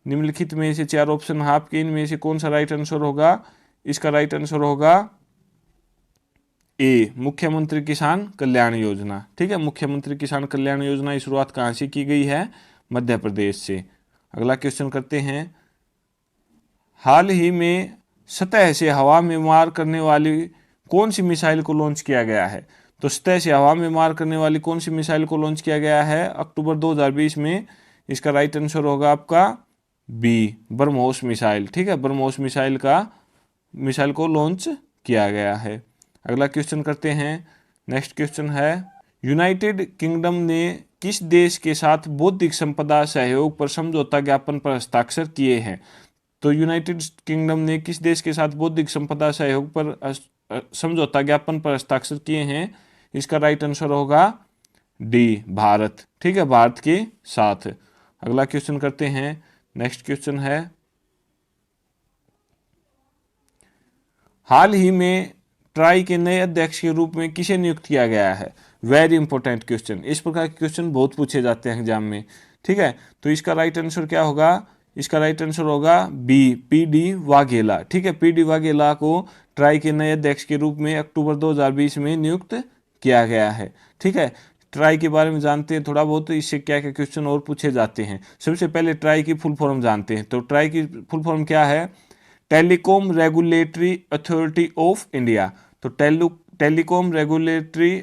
निम्नलिखित में से 4 ऑप्शन है आपके, इनमें से कौन सा राइट आंसर होगा? इसका राइट आंसर होगा ए, मुख्यमंत्री किसान कल्याण योजना। ठीक है, मुख्यमंत्री किसान कल्याण योजना की शुरुआत कहाँ से की गई है? मध्य प्रदेश से। अगला क्वेश्चन करते हैं, हाल ही में सतह से हवा में मार करने वाली कौन सी मिसाइल को लॉन्च किया गया है? तो सतह से हवा में मार करने वाली कौन सी मिसाइल को लॉन्च किया गया है अक्टूबर 2020 में? इसका राइट आंसर होगा आपका बी, ब्रह्मोस मिसाइल। ठीक है, ब्रह्मोस मिसाइल को लॉन्च किया गया है। अगला क्वेश्चन करते हैं, नेक्स्ट क्वेश्चन है, यूनाइटेड किंगडम ने किस देश के साथ बौद्धिक संपदा सहयोग पर समझौता ज्ञापन पर हस्ताक्षर किए हैं? तो यूनाइटेड किंगडम ने किस देश के साथ बौद्धिक संपदा सहयोग पर समझौता ज्ञापन पर हस्ताक्षर किए हैं? इसका राइट आंसर होगा डी, भारत। ठीक है, भारत के साथ। अगला क्वेश्चन करते हैं, नेक्स्ट क्वेश्चन है, हाल ही में ट्राई के नए अध्यक्ष के रूप में किसे नियुक्त किया गया है? वेरी इंपॉर्टेंट क्वेश्चन, इस प्रकार के क्वेश्चन बहुत पूछे जाते हैं एग्जाम में। ठीक है, तो इसका राइट आंसर क्या होगा? इसका राइट आंसर होगा बी, पी.डी. वाघेला। ठीक है, पी.डी. वाघेला को ट्राई के नए अध्यक्ष के रूप में अक्टूबर 2020 में नियुक्त किया गया है। ठीक है, ट्राई के बारे में जानते हैं थोड़ा बहुत, इससे क्या क्या क्वेश्चन और पूछे जाते हैं। सबसे पहले ट्राई की फुल फॉर्म जानते हैं। तो ट्राई की फुल फॉर्म क्या है? Telecom regulatory authority of India. तो telecom regulatory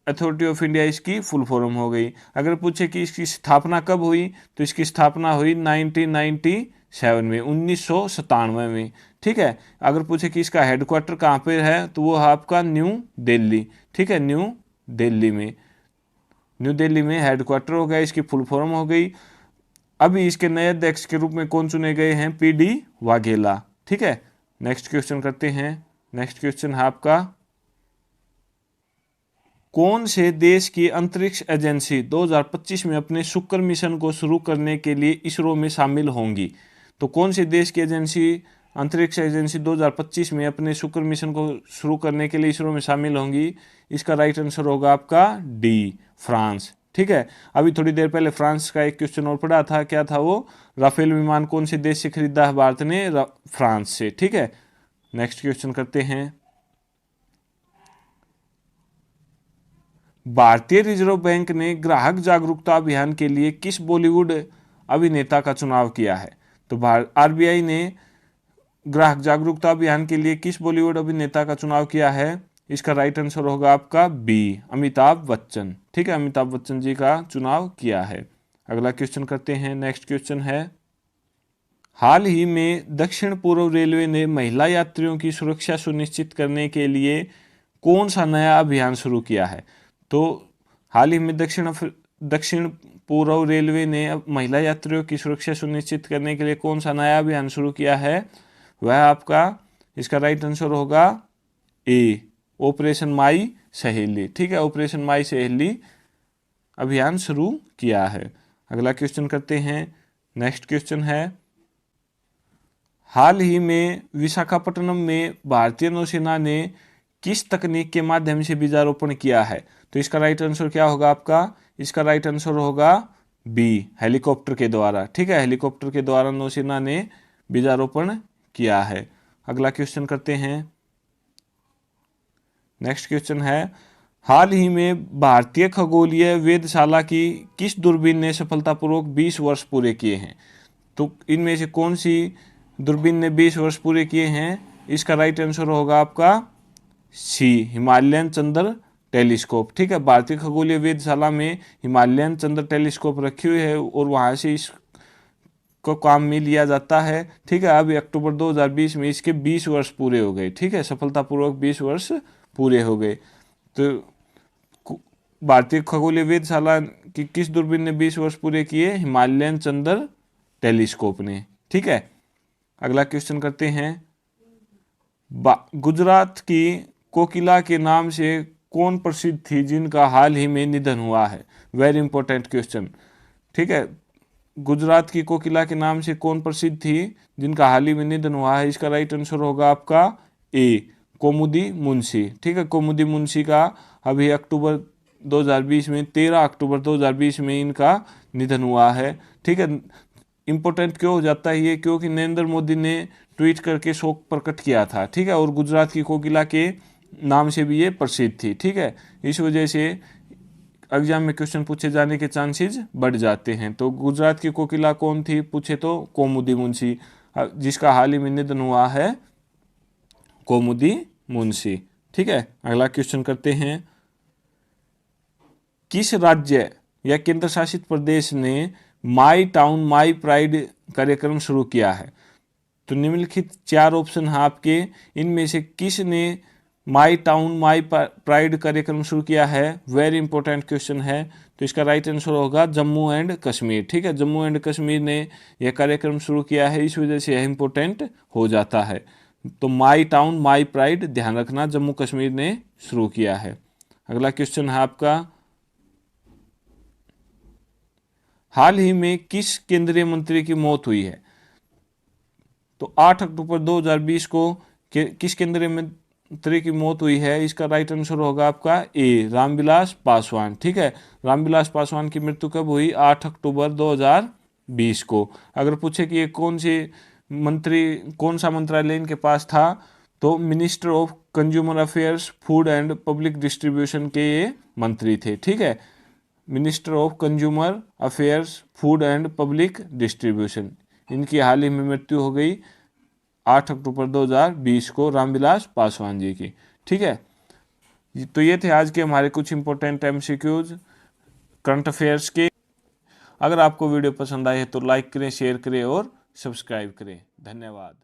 authority of India इसकी फुल फॉर्म हो गई। अगर पूछे कि इसकी स्थापना कब हुई, तो इसकी स्थापना हुई 1997 में, 1997 में। ठीक है, अगर पूछे कि इसका हेडक्वार्टर कहाँ पर है, तो वो है आपका न्यू दिल्ली। ठीक है, न्यू दिल्ली में हेडक्वार्टर हो गया, इसकी फुल फॉर्म हो गई। अभी इसके नए अध्यक्ष के रूप में कौन चुने गए हैं? पी.डी. वाघेला। ठीक है, नेक्स्ट क्वेश्चन करते हैं। नेक्स्ट क्वेश्चन है आपका, कौन से देश की अंतरिक्ष एजेंसी 2025 में अपने शुक्र मिशन को शुरू करने के लिए इसरो में शामिल होंगी? तो कौन से देश की अंतरिक्ष एजेंसी 2025 में अपने शुक्र मिशन को शुरू करने के लिए इसरो में शामिल होंगी? इसका राइट आंसर होगा आपका डी, फ्रांस। ठीक है, अभी थोड़ी देर पहले फ्रांस का एक क्वेश्चन और पढ़ा था, क्या था वो? राफेल विमान कौन से देश से खरीदा है भारत ने? फ्रांस से। ठीक है, नेक्स्ट क्वेश्चन करते हैं, भारतीय रिजर्व बैंक ने ग्राहक जागरूकता अभियान के लिए किस बॉलीवुड अभिनेता का चुनाव किया है? तो आरबीआई ने ग्राहक जागरूकता अभियान के लिए किस बॉलीवुड अभिनेता का चुनाव किया है? इसका राइट आंसर होगा आपका बी, अमिताभ बच्चन। ठीक है, अमिताभ बच्चन जी का चुनाव किया है। अगला क्वेश्चन करते हैं, नेक्स्ट क्वेश्चन है, हाल ही में दक्षिण पूर्व रेलवे ने महिला यात्रियों की सुरक्षा सुनिश्चित करने के लिए कौन सा नया अभियान शुरू किया है? तो हाल ही में दक्षिण पूर्व रेलवे ने महिला यात्रियों की सुरक्षा सुनिश्चित करने के लिए कौन सा नया अभियान शुरू किया है? वह आपका, इसका राइट आंसर होगा ए, ऑपरेशन माई सहेली। ठीक है, ऑपरेशन माई सहेली अभियान शुरू किया है। अगला क्वेश्चन करते हैं, नेक्स्ट क्वेश्चन है, हाल ही में विशाखापट्टनम में भारतीय नौसेना ने किस तकनीक के माध्यम से बीजारोपण किया है? तो इसका राइट आंसर क्या होगा आपका? इसका राइट आंसर होगा बी, हेलीकॉप्टर के द्वारा। ठीक है, हेलीकॉप्टर के द्वारा नौसेना ने बीजारोपण किया है। अगला क्वेश्चन करते हैं, नेक्स्ट क्वेश्चन है, हाल ही में भारतीय खगोलीय वेधशाला की किस दूरबीन ने सफलतापूर्वक 20 वर्ष पूरे किए हैं? तो इनमें से कौन सी दूरबीन ने 20 वर्ष पूरे किए हैं? इसका राइट आंसर होगा आपका सी, हिमालयन चंद्र टेलीस्कोप। ठीक है, भारतीय खगोलीय वेधशाला में हिमालयन चंद्र टेलीस्कोप रखी हुई है और वहाँ से इसको काम में लिया जाता है। ठीक है, अभी अक्टूबर 2020 में इसके 20 वर्ष पूरे हो गए। ठीक है, सफलतापूर्वक 20 वर्ष पूरे हो गए। तो भारतीय खगोलीय वेधशाला की किस दूरबीन ने 20 वर्ष पूरे किए? हिमालयन चंद्र टेलीस्कोप ने। ठीक है, अगला क्वेश्चन करते हैं, गुजरात की कोकिला के नाम से कौन प्रसिद्ध थी जिनका हाल ही में निधन हुआ है? Very important question. ठीक है, गुजरात की कोकिला के नाम से कौन प्रसिद्ध थी जिनका हाल ही में निधन हुआ है? इसका राइट आंसर होगा आपका ए, कौमुदी मुंशी, ठीक है। कौमुदी मुंशी का अभी अक्टूबर 2020 में 13 अक्टूबर 2020 में इनका निधन हुआ है, ठीक है। इम्पोर्टेंट क्यों हो जाता है ये, क्योंकि नरेंद्र मोदी ने ट्वीट करके शोक प्रकट किया था, ठीक है, और गुजरात की कोकिला के नाम से भी ये प्रसिद्ध थी, ठीक है। इस वजह से एग्जाम में क्वेश्चन पूछे जाने के चांसेस बढ़ जाते हैं। तो गुजरात की कोकिला कौन थी पूछे तो कौमुदी मुंशी, जिसका हाल ही में निधन हुआ है, कौमुदी मुंशी, ठीक है। अगला क्वेश्चन करते हैं, किस राज्य या केंद्र शासित प्रदेश ने माई टाउन माई प्राइड कार्यक्रम शुरू किया है? तो निम्नलिखित 4 ऑप्शन हैं आपके, इनमें से किसने माई टाउन माई प्राइड कार्यक्रम शुरू किया है? वेरी इंपॉर्टेंट क्वेश्चन है। तो इसका राइट आंसर होगा जम्मू एंड कश्मीर, ठीक है। जम्मू एंड कश्मीर ने यह कार्यक्रम शुरू किया है, इस वजह से यह इंपॉर्टेंट हो जाता है। तो माई टाउन माई प्राइड ध्यान रखना, जम्मू कश्मीर ने शुरू किया है। अगला क्वेश्चन है आपका, हाल ही में किस केंद्रीय मंत्री की मौत हुई है? तो 8 अक्टूबर 2020 को किस केंद्रीय मंत्री की मौत हुई है? इसका राइट आंसर होगा आपका ए, रामविलास पासवान, ठीक है। रामविलास पासवान की मृत्यु कब हुई? 8 अक्टूबर 2020 को। अगर पूछे कि ये कौन सा मंत्रालय इनके पास था, तो minister of consumer affairs, food and public distribution के ये मंत्री थे, ठीक है। Minister of consumer affairs, food and public distribution, इनकी हाल ही में मृत्यु हो गई 8 अक्टूबर 2020 को, रामविलास पासवान जी की, ठीक है। तो ये थे आज के हमारे कुछ इंपॉर्टेंट एमसीक्यूज करंट अफेयर्स के। अगर आपको वीडियो पसंद आए तो लाइक करें, शेयर करें और सब्सक्राइब करें। धन्यवाद।